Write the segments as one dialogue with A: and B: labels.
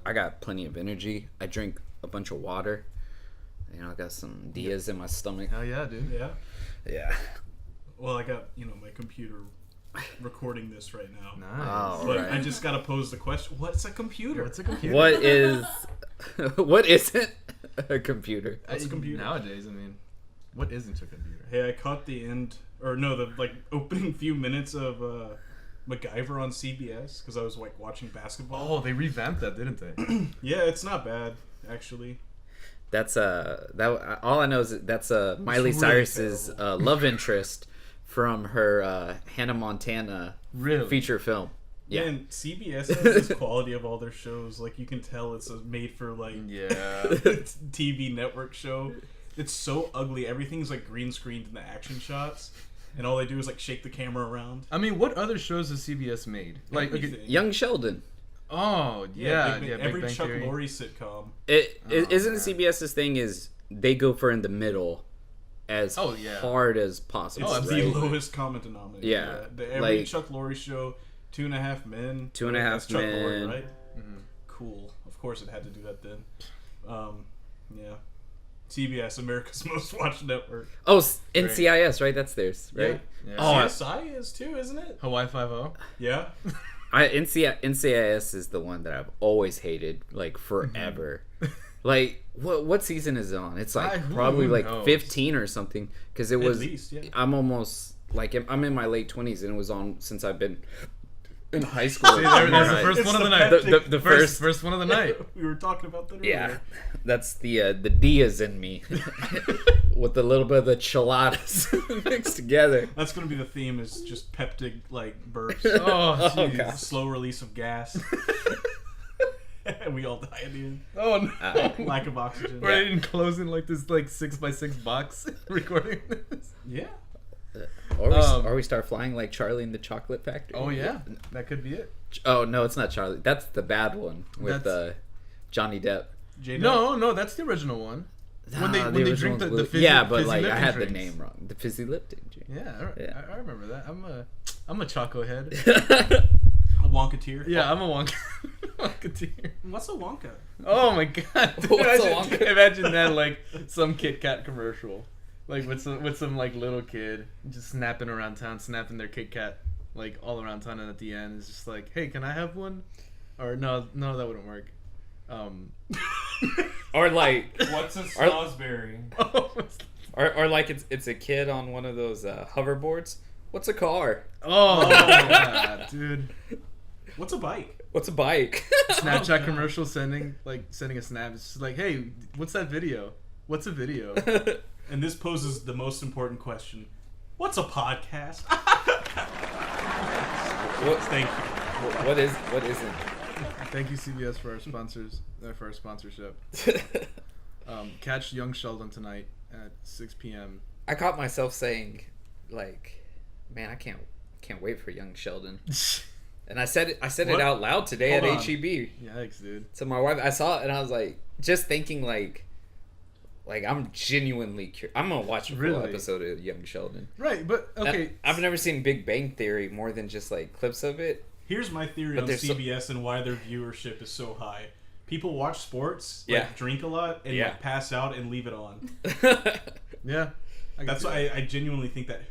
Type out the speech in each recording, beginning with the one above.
A: I got plenty of energy. I drink a bunch of water. You know, I got some Diaz in my stomach.
B: Hell yeah, dude.
C: Yeah.
A: Yeah.
C: Well, I got, my computer recording this right now.
B: Nice.
A: Oh,
C: But
A: right.
C: I just got to pose the question, what's a computer?
B: What's a computer?
A: What isn't a computer?
C: What's a computer?
B: Nowadays, I mean, what isn't a computer?
C: Hey, I caught the opening few minutes of MacGyver on CBS because I was watching basketball.
B: Oh, they revamped that, didn't they?
C: Yeah, it's not bad actually.
A: That's that. All I know is that's Miley
C: really
A: Cyrus's love interest from her Hannah Montana feature film. Yeah,
C: and CBS has this quality of all their shows. Like, you can tell it's made for TV network show. It's so ugly. Everything's green screened in the action shots, and all they do is shake the camera around.
B: I mean, what other shows has CBS made?
A: Young Sheldon.
B: Oh yeah,
C: every
B: Big Bang
C: Chuck
B: Theory.
C: Lorre sitcom.
A: Isn't CBS's thing is they go for in the middle as hard as possible.
C: It's the lowest common denominator.
A: Yeah.
C: Every Chuck Lorre show, 2.5 Men.
A: 2.5
C: That's Chuck
A: Men.
C: Lorre, right?
B: Mm-hmm.
C: Cool. Of course it had to do that then. Yeah. CBS, America's Most Watched Network.
A: Oh, NCIS, right? That's theirs, right?
B: Yeah.
A: Oh,
C: CSI is too, isn't it?
B: Hawaii Five-0.
C: Yeah.
A: NCIS is the one that I've always hated, forever. What season is it on? It's probably
B: knows?
A: 15 or something, because it was.
C: At least, yeah.
A: I'm almost I'm in my late 20s, and it was on since I've been in high school.
B: See, there's the first one of the night.
A: The
B: first one of the night.
C: We were talking about that earlier.
A: Yeah, that's the Diaz in me, with a little bit of the chiladas mixed together.
C: That's going to be the theme, is just peptic, burps.
B: Oh, jeez.
A: God.
C: Slow release of gas. And we all die at the end.
B: Oh no.
C: Lack of oxygen.
B: We're enclosing this 6x6 box recording this.
C: Yeah.
A: Or we start flying like Charlie in the Chocolate Factory.
B: Oh yeah, that could be it.
A: Oh no, it's not Charlie. That's the bad one with Johnny Depp.
B: No, that's the original one. When they drink the fizzy,
A: yeah, but
B: fizzy
A: I had
B: drinks.
A: the name wrong. The fizzy Lipton drink.
B: Yeah, I remember that. I'm a Choco head.
C: A Wonkateer.
B: Yeah, I'm a Wonkateer.
C: What's a Wonka?
B: Oh my god! Dude,
A: What's a Wonka?
B: Imagine that, some Kit Kat commercial, with some little kid just snapping around town, snapping their Kit Kat all around town, and at the end it's just hey, can I have one? Or no, that wouldn't work.
A: Or
D: what's a snozzberry?
A: or it's a kid on one of those hoverboards. What's a car?
B: Oh god, dude.
C: What's a bike?
A: What's a bike?
B: Snapchat commercial sending a snap. It's just hey, what's that video? What's a video?
C: And this poses the most important question: what's a podcast? Thank you.
A: What isn't?
B: Thank you, CBS, for our sponsors, for our sponsorship. Catch Young Sheldon tonight at 6 p.m.
A: I caught myself saying, man, I can't wait for Young Sheldon. And I said it out loud today
C: Hold
A: at
C: on.
A: HEB.
B: Yikes, dude.
A: So my wife, I saw it and I was just thinking I'm genuinely curious. I'm gonna watch a full episode of Young Sheldon.
B: Right, but okay.
A: I've never seen Big Bang Theory more than just clips of it.
C: Here's my theory on CBS and why their viewership is so high. People watch sports, drink a lot, and pass out and leave it on.
B: Yeah.
C: That's why I genuinely think that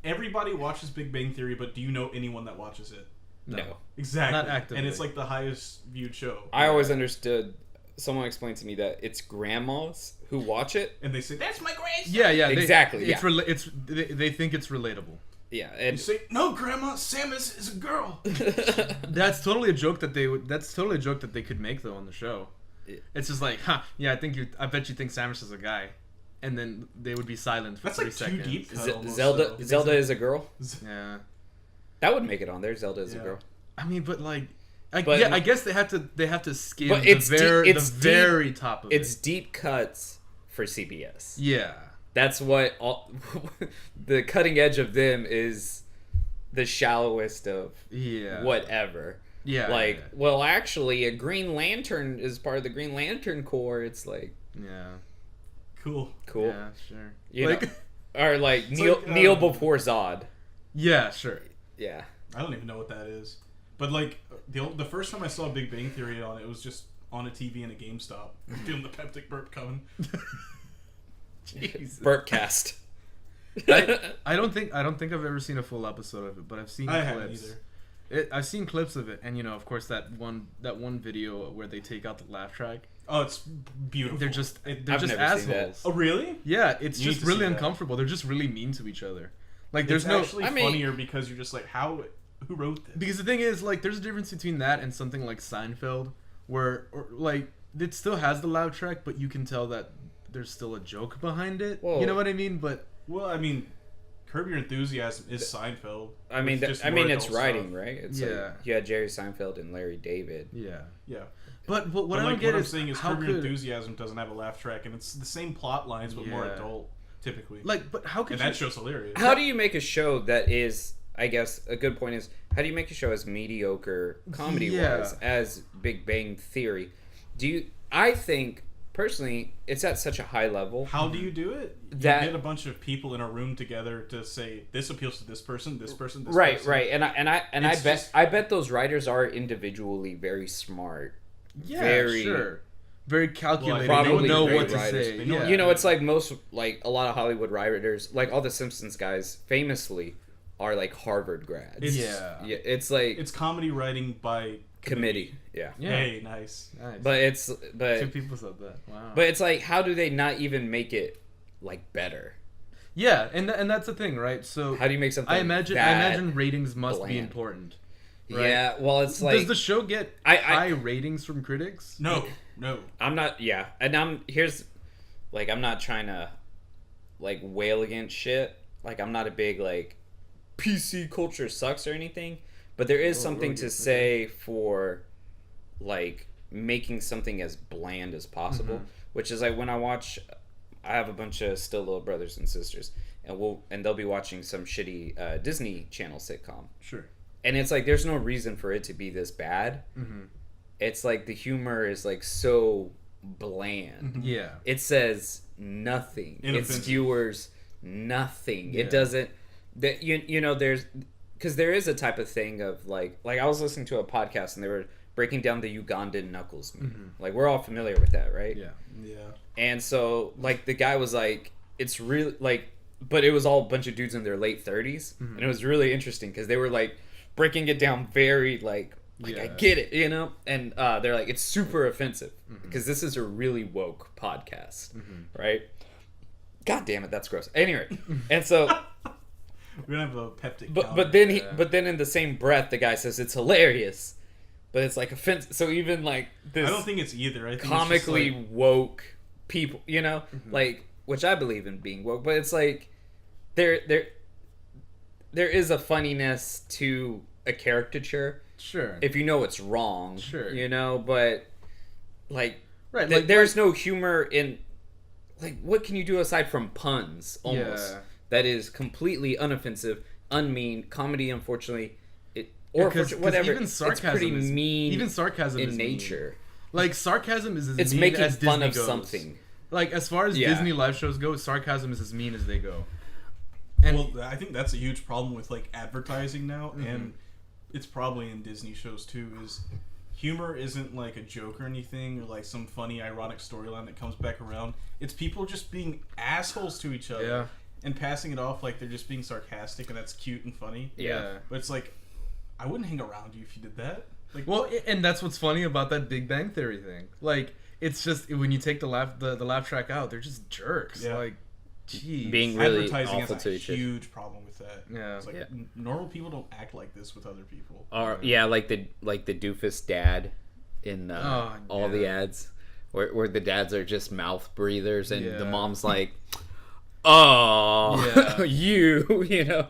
C: everybody watches Big Bang Theory, but do you know anyone that watches it?
A: No.
C: Exactly.
B: Not actively.
C: And it's the highest viewed show.
A: I always understood. Someone explained to me that it's grandmas who watch it,
C: and they say, "That's my grandson."
B: Yeah,
A: exactly.
B: They think it's relatable.
A: Yeah, and
C: you say, "No, Grandma, Sam is a girl."
B: That's totally a joke that they could make though on the show. It's just yeah, I bet you think Samus is a guy, and then they would be silent for 3 seconds.
C: Too deep.
A: Zelda is a girl.
B: Yeah,
A: that would make it on there. Zelda is a girl.
B: I mean, but I guess they have to skim the very top of it.
A: It's deep cuts for CBS.
B: Yeah.
A: That's what the cutting edge of them is, the shallowest of whatever.
B: Yeah.
A: Well, actually, a Green Lantern is part of the Green Lantern Corps. It's
B: yeah.
C: Cool.
B: Yeah, sure.
A: You know, or Neil before Zod.
B: Yeah, sure.
A: Yeah.
C: I don't even know what that is. But the first time I saw Big Bang Theory on, it was just on a TV in a GameStop. Feeling the peptic burp coming.
A: Jesus. Burpcast.
B: I don't think I've ever seen a full episode of it, but I've seen clips.
C: Haven't either.
B: I've seen clips of it, and of course that one video where they take out the laugh track.
C: Oh, it's beautiful.
B: They're just
A: never seen that.
B: assholes.
C: Oh, really?
B: Yeah, it's
C: You need
B: just
C: to
B: really
C: see that.
B: uncomfortable. They're just really mean to each other. Like there's
C: It's
B: no
C: actually funnier because you're just like, who wrote this?
B: because the thing is like there's a difference between that and something like Seinfeld, where like it still has the laugh track, but you can tell that there's still a joke behind it.
A: Whoa.
B: You know what I mean? But
C: Well, I mean, Curb Your Enthusiasm is Seinfeld.
A: I mean,
C: with just
A: it's
C: more
A: writing,
C: adult
A: right? It's
B: Yeah.
A: like you had Jerry Seinfeld and Larry David.
B: yeah.
C: stuff. Yeah.
B: But what
C: But
B: I
C: like,
B: don't get
C: what
B: is
C: I'm saying is
B: how
C: Curb Your
B: could
C: Enthusiasm doesn't have a laugh track, and it's the same plot lines, but more
B: Yeah.
C: adult, typically.
B: but how could
C: and
B: you?
C: that show's hilarious.
A: How do you make a show that is, I guess, a good point is, how do you make a show as mediocre comedy-wise as Big Bang Theory? I think, personally, it's at such a high level.
C: How do you do it? You
A: That-
C: get a bunch of people in a room together to say this appeals to this person, this person, this
A: Right,
C: person.
A: right. And
C: It's just-
A: I bet those writers are individually very smart.
B: Yeah,
A: very-
B: sure. Very calculated.
A: Well,
B: they
A: probably
B: know
A: great
B: what to
A: writers.
B: say.
C: They know
B: Yeah.
A: You know, it's like a lot of Hollywood writers, like all the Simpsons guys, famously are like Harvard grads.
B: Yeah.
A: Yeah, it's like
C: It's comedy writing by
A: committee. Yeah.
B: Yeah.
C: Hey, nice.
B: Nice.
A: But
B: Two people said that. Wow.
A: But it's like, how do they not even make it like better?
B: yeah, and that's the thing, right? So
A: How do you make something?
B: I imagine ratings must be
A: bland?
B: important. Right?
A: Yeah. Well, it's like
B: Does the show get high ratings from critics?
C: No.
A: I'm not. Yeah, and I'm not trying to like wail against shit. Like I'm not a big like PC culture sucks or anything, but there is something to say for like making something as bland as possible. Which is like when I have a bunch of still little brothers and sisters, and they'll be watching some shitty Disney Channel sitcom.
B: Sure.
A: And it's like there's no reason for it to be this bad. It's like the humor is like so bland.
B: Yeah.
A: It says nothing. It
C: Inoffensive.
A: skewers nothing.
B: Yeah.
A: It doesn't. That there's because there is a type of thing of like I was listening to a podcast and they were breaking down the Ugandan knuckles meme. Like we're all familiar with that, right?
B: Yeah.
C: Yeah.
A: And so like the guy was like, it's really like, but it was all a bunch of dudes in their late 30s, and it was really interesting because they were like breaking it down very like I get it, and they're like, it's super offensive because this is a really woke podcast, right? God damn it, that's gross. Anyway, and so
C: We're gonna have a peptic.
A: but then in the same breath the guy says it's hilarious, but it's like offensive. So even like this
C: I don't think it's either. I think
A: comically
C: it's just
A: woke people, like, which I believe in being woke, but it's like there is a funniness to a caricature.
B: Sure.
A: If you know it's wrong,
B: Sure.
A: But like,
B: Right, like-
A: there's no humor in, like, what can you do aside from puns? Almost
B: Yeah.
A: that is completely unoffensive, unmean comedy. Unfortunately, whatever.
B: Even sarcasm
A: it's pretty
B: is
A: mean.
B: Even sarcasm
A: in
B: is
A: nature.
B: Mean. Like sarcasm is as
A: It's
B: mean
A: making
B: as
A: fun
B: Disney
A: of
B: goes.
A: something.
B: Like as far as
A: Yeah.
B: Disney live shows go, sarcasm is as mean as they go.
C: And I think that's a huge problem with like advertising now, and it's probably in Disney shows too. Is humor isn't like a joke or anything, or like some funny ironic storyline that comes back around. It's people just being assholes to each other.
B: Yeah.
C: And passing it off like they're just being sarcastic, and that's cute and funny.
A: Yeah.
C: But it's like, I wouldn't hang around you if you did that. Like,
B: Well, and that's what's funny about that Big Bang Theory thing. Like, it's just when you take the laugh track out, they're just jerks.
C: Yeah.
B: Like, jeez.
A: Being really
C: advertising
A: awful
C: has
A: to
C: a
A: each other.
C: huge problem with that.
B: Yeah.
C: It's like
A: Yeah.
C: normal people don't act like this with other people.
A: Or like the doofus dad in all the ads, where the dads are just mouth breathers, and the
B: Yeah.
A: mom's like, "Oh,
B: Yeah.
A: you."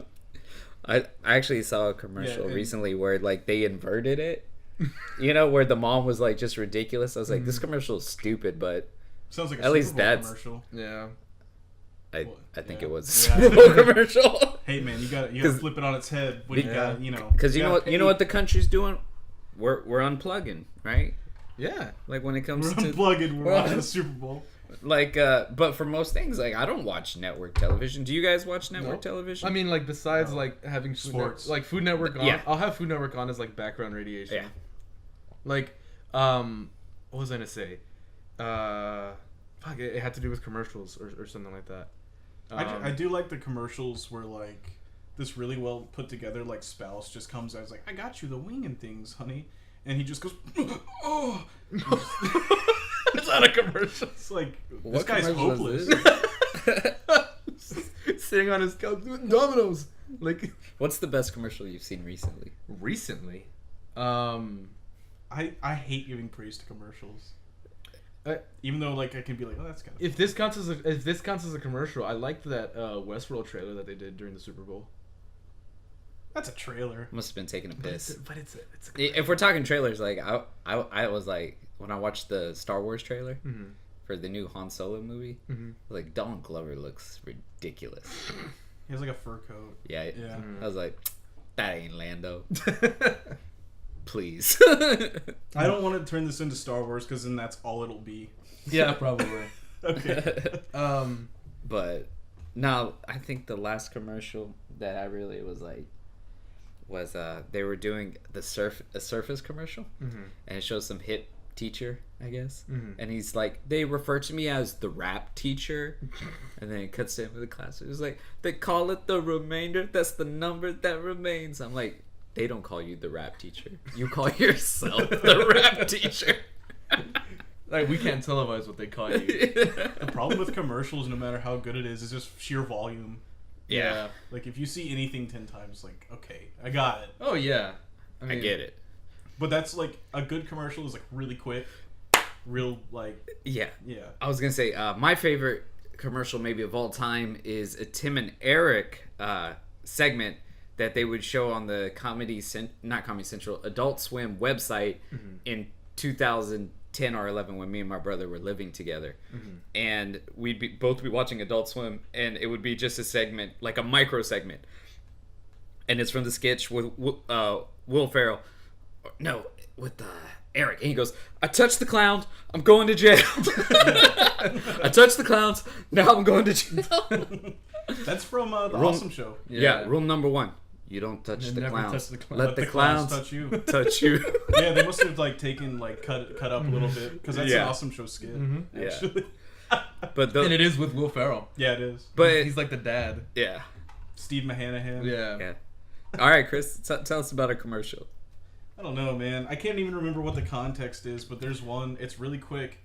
A: I actually saw a commercial
C: Yeah, and-
A: recently where like they inverted it, where the mom was like just ridiculous. I was like, this commercial is stupid, but
C: Sounds like a
A: At least
C: Super Bowl
A: that's-
C: commercial.
B: Yeah.
A: I think
C: Yeah.
A: it was a
C: Yeah.
A: Super Bowl commercial.
C: Hey man, you got to
A: 'Cause-
C: flip it on its head when you got
A: Because you know what the country's doing, we're unplugging, right?
B: Yeah.
A: Like when it comes
C: We're
A: to
C: unplugging. We're
A: Well-
C: watching the Super Bowl.
A: like but for most things, like I don't watch network television. Do you guys watch network
B: Nope.
A: television?
B: I mean, like, besides, like, having
C: Sports.
B: Food Network on.
A: Yeah.
B: I'll have Food Network on as, like, background radiation.
A: Yeah.
B: Like, what was I gonna say? It had to do with commercials or something like that.
C: I do like the commercials where like this really well put together like spouse just comes out, is like, I got you the wing and things, honey, and he just goes, oh.
B: It's not a commercial.
C: It's like,
A: What
C: this guy's
A: commercial
C: hopeless.
A: is
B: Sitting on his couch doing dominoes. Like,
A: What's the best commercial you've seen recently?
B: recently,
C: I hate giving praise to commercials. Even though like I can be like, oh, that's kind of.
B: if this counts as a commercial, I liked that Westworld trailer that they did during the Super Bowl.
C: That's a trailer.
A: Must have been taking a piss.
B: But it's
A: If we're talking trailers, like I was like, when I watched the Star Wars trailer for the new Han Solo movie, like Donald Glover looks ridiculous.
C: He has like a fur coat.
A: Yeah.
C: Yeah.
A: I was like, that ain't Lando. Please.
C: I don't want to turn this into Star Wars because then that's all it'll be.
B: Yeah, probably.
C: Okay.
A: But no, I think the last commercial that I really was like was they were doing a Surface commercial, and it shows some hip teacher, I guess, and he's like, they refer to me as the rap teacher, and then it cuts to him with the class. It was like, they call it the remainder. That's the number that remains. I'm like, they don't call you the rap teacher. You call yourself the rap teacher.
B: Like, we can't televise what they call you.
C: The problem with commercials, no matter how good it is just sheer volume.
A: Yeah.
C: Like if you see anything 10 times, like, okay, I got it.
B: Oh yeah,
A: I get it.
C: But that's like a good commercial is like really quick, real like.
A: Yeah.
C: Yeah.
A: I was gonna say my favorite commercial maybe of all time is a Tim and Eric segment that they would show on the not Comedy Central, Adult Swim website in 2010 or 11 when me and my brother were living together, and we'd both be watching Adult Swim, and it would be just a segment, like a micro segment, and it's from the sketch with Will Ferrell. No, with Eric, and he goes, I touched the clowns, I'm going to jail. I touched the clowns, now I'm going to jail.
C: That's from the Awesome Show.
A: Yeah, rule number 1. You don't touch the
B: never
A: clowns.
B: touch the clowns.
A: Let the clowns
C: touch you.
A: touch you.
C: Yeah, they must have like taken like cut up a little bit because that's an Awesome Show skit. Actually.
A: But
B: and it is with Will Ferrell.
C: Yeah, it is.
A: But
B: He's like the dad.
A: yeah.
C: Steve Mahanahan.
B: Yeah.
A: All right, Chris, tell us about a commercial.
C: I don't know, man. I can't even remember what the context is, but there's one. It's really quick,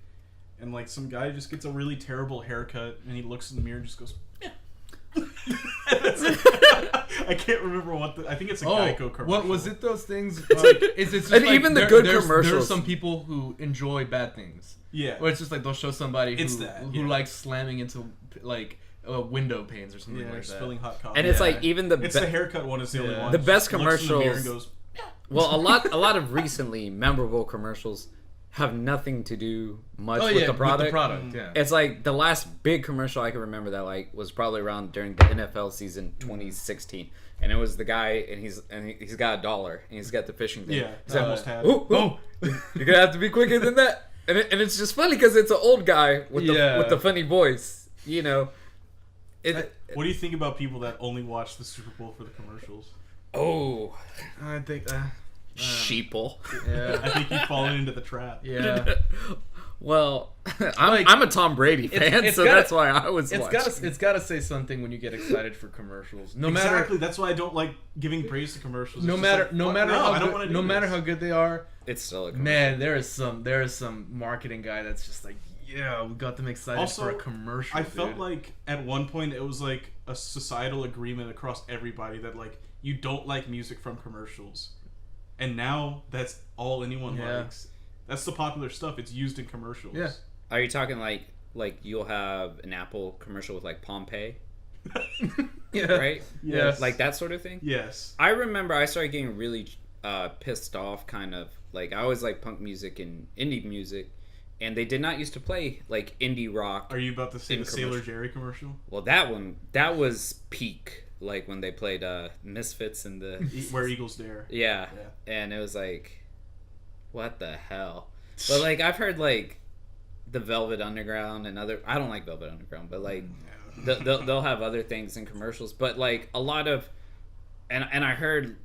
C: and like some guy just gets a really terrible haircut, and he looks in the mirror and just goes, yeah. I can't remember what I think it's a Geico commercial.
B: What was it? Those things? It's just
A: And
B: like,
A: even the good
B: There are
A: commercials.
B: some people who enjoy bad things.
C: Yeah.
B: Where it's just like they'll show somebody who
C: yeah.
B: likes slamming into like window panes or something
C: Yeah,
B: like
C: spilling
B: that.
C: hot coffee.
A: And it's
B: Yeah.
A: like even the
C: It's the haircut one is the only one.
A: The best
C: Just looks in the mirror and
A: commercials-
C: goes,
A: well, a lot of recently memorable commercials have nothing to do much with the product.
B: With the product, yeah.
A: It's like the last big commercial I can remember that like was probably around during the NFL season 2016, and it was the guy and he's got a dollar and he's got the fishing thing.
C: yeah,
A: He's
C: I
A: like,
C: almost had.
A: oh, you're gonna have to be quicker than that. And it's just funny because it's an old guy with the funny voice, you know.
C: What do you think about people that only watch the Super Bowl for the commercials?
A: Oh,
B: I think.
A: sheeple.
B: Yeah.
C: I think you've fallen into the trap.
B: Yeah.
A: Well, I'm a Tom Brady fan,
B: it's
A: so
B: gotta-
A: that's why I was watching.
B: It's gotta say something when you get excited for commercials. No
C: Exactly.
B: matter
C: That's why I don't like giving praise to commercials.
B: no
C: It's
B: matter
C: just
B: no
C: like,
B: matter
C: no,
B: how
C: I don't
B: good,
C: wanna do
B: no matter
C: this.
B: how good they are,
A: It's still a commercial.
B: man, there is some marketing guy that's just like, yeah, we got them excited
C: Also,
B: for a commercial.
C: I felt
B: dude.
C: like at one point it was like a societal agreement across everybody that like you don't like music from commercials, and now that's all anyone likes. That's the popular stuff. It's used in commercials.
B: Yeah.
A: Are you talking like you'll have an Apple commercial with like Pompeii,
B: yeah.
A: right?
C: Yes.
A: Like that sort of thing?
C: Yes.
A: I remember I started getting really pissed off, kind of. Like, I always like punk music and indie music, and they did not used to play like indie rock.
C: Are you about to say
A: In
C: the Sailor
A: commercial.
C: Jerry commercial?
A: Well, that was peak, like when they played Misfits and the
C: Where Eagles Dare.
A: yeah, and it was like, what the hell? But like I've heard like the Velvet Underground and other. I don't like Velvet Underground, but like they'll have other things in commercials. But like a lot of, and I read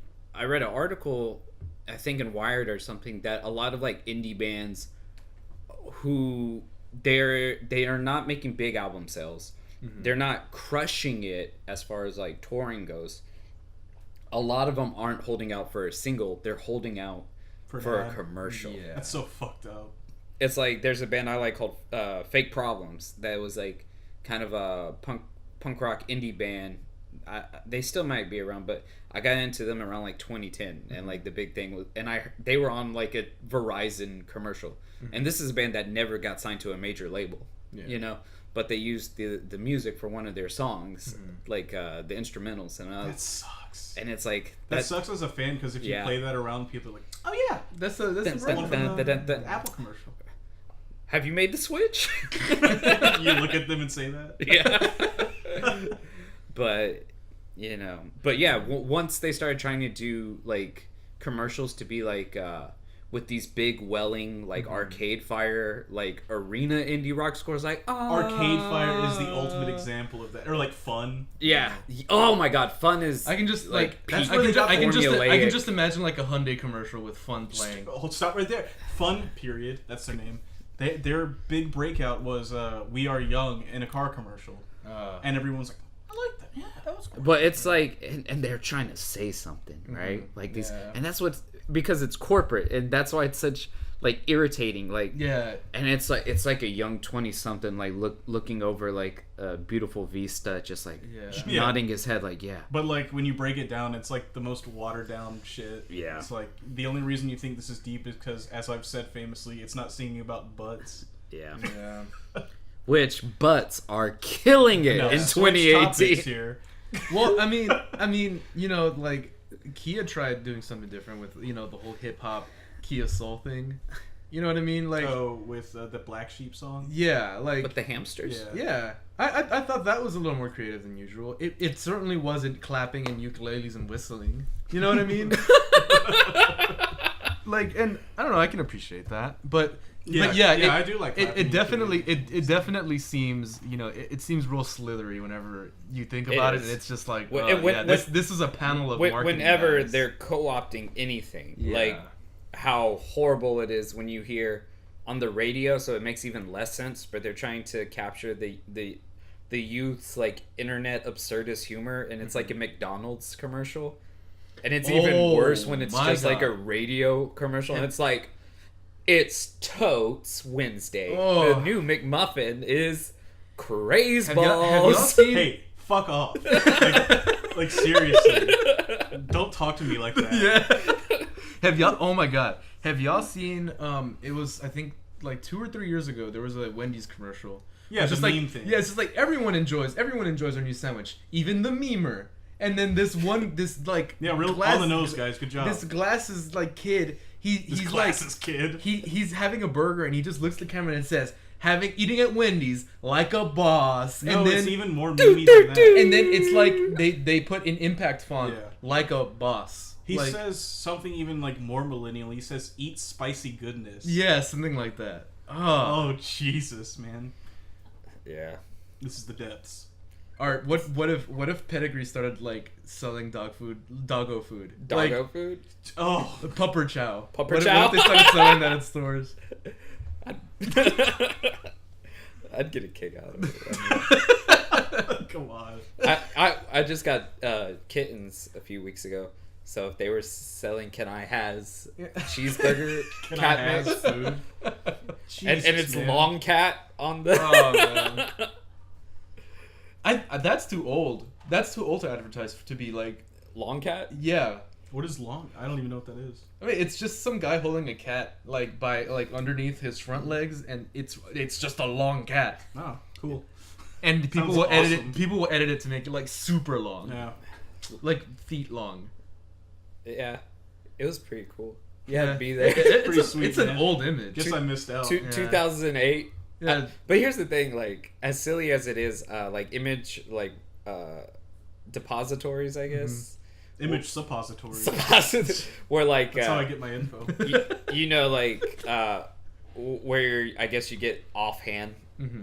A: an article, I think in Wired or something, that a lot of like indie bands who they are not making big album sales. They're not crushing it as far as like touring goes. A lot of them aren't holding out for a single. They're holding out for a commercial.
C: Yeah. That's so fucked up.
A: It's like there's a band I like called Fake Problems that was like kind of a punk rock indie band. They still might be around, but I got into them around like 2010, and like the big thing was, and they were on like a Verizon commercial, and this is a band that never got signed to a major label, you know, but they used the music for one of their songs, like the instrumentals, and
C: that sucks.
A: And it's like
C: that sucks as a fan, because if you play that around, people are like, oh yeah, that's a one from the Apple commercial.
A: Have you made the switch?
C: You look at them and say that.
A: Yeah. But yeah, once they started trying to do like commercials to be like with these big welling like Arcade Fire like arena indie rock scores, like
C: Arcade Fire is the ultimate example of that, or like Fun.
A: Yeah. Oh my God, Fun is.
B: I can just like I can just imagine like a Hyundai commercial with Fun playing.
C: Stop right there. Fun, period. That's their name. Their big breakout was "We Are Young" in a car commercial, and everyone's like, "I like that. Yeah, that was cool."
A: But it's like, and they're trying to say something, right? Like these, and that's what's because it's corporate, and that's why it's such like irritating. Like, and it's like a young 20-something like looking over like a beautiful vista, just like nodding his head, like
C: But like when you break it down, it's like the most watered down shit.
A: Yeah,
C: it's like the only reason you think this is deep is because, as I've said famously, it's not singing about butts.
A: Yeah. Which butts are killing it in 2018.
C: Here.
B: Well, I mean, you know, like Kia tried doing something different with, you know, the whole hip hop Kia Soul thing. You know what I mean? Like,
C: with the Black Sheep song.
B: Yeah, like
A: with the hamsters.
B: Yeah. I thought that was a little more creative than usual. It certainly wasn't clapping and ukuleles and whistling. You know what I mean? Like, and I don't know, I can appreciate that, but I do like it definitely seems, you know, it seems real slithery whenever you think about it, and it's just like this is a panel of marketing
A: whenever
B: guys.
A: They're co-opting anything, like how horrible it is when you hear on the radio, so it makes even less sense, but they're trying to capture the youth's like internet absurdist humor, and it's like a McDonald's commercial, and it's even worse when it's just like a radio commercial, and it's like, it's Totes Wednesday. The new McMuffin is Craze Balls.
B: Have y'all seen...
C: Hey, fuck off. Like seriously. Don't talk to me like that.
B: Yeah. Have y'all... Oh my God. Have y'all seen... it was, I think, like 2 or 3 years ago, there was a Wendy's commercial.
C: Yeah, it's
B: just
C: a
B: like,
C: meme thing.
B: Yeah, it's just like everyone enjoys their new sandwich. Even the memer. And then this like...
C: Yeah, real on the nose, guys. Good job.
B: This glasses, like, kid... He's
C: glasses kid.
B: He's having a burger and he just looks at the camera and says, eating at Wendy's like a boss.
C: No,
B: and then,
C: it's even more memey than that.
B: And then it's like they put in impact font like a boss.
C: He says something even like more millennial. He says, "Eat spicy goodness."
B: Yeah, something like that.
C: Oh Jesus, man.
A: Yeah.
C: This is the depths.
B: Alright, what if Pedigree started like selling doggo food?
A: Doggo
B: like,
A: food?
B: Oh, Pupper Chow.
A: Pupper Chow?
B: What if they started selling that at stores?
A: I'd get a kick out of it.
C: Come on.
A: I just got kittens a few weeks ago. So if they were selling Can I Has cheeseburger cat mix food, and it's man. Long cat on the.
B: Oh man. That's too old. That's too old to advertise to be like
A: long cat.
B: Yeah.
C: What is long? I don't even know what that is.
B: I mean, it's just some guy holding a cat like by like underneath his front legs, and it's just a long cat.
C: Oh, cool.
B: And people will edit it. People will edit it to make it like super long.
C: Yeah.
B: Like feet long.
A: Yeah, it was pretty cool. Yeah, to be there.
C: It's pretty sweet.
B: It's an old image.
C: Guess I missed out.
A: 2008.
B: Yeah.
A: But here's the thing, like, as silly as it is, like, image, like, depositories, I guess.
C: Mm-hmm. Image suppositories.
A: Where, like...
C: That's how I get my info.
A: you know, like, where I guess you get offhand,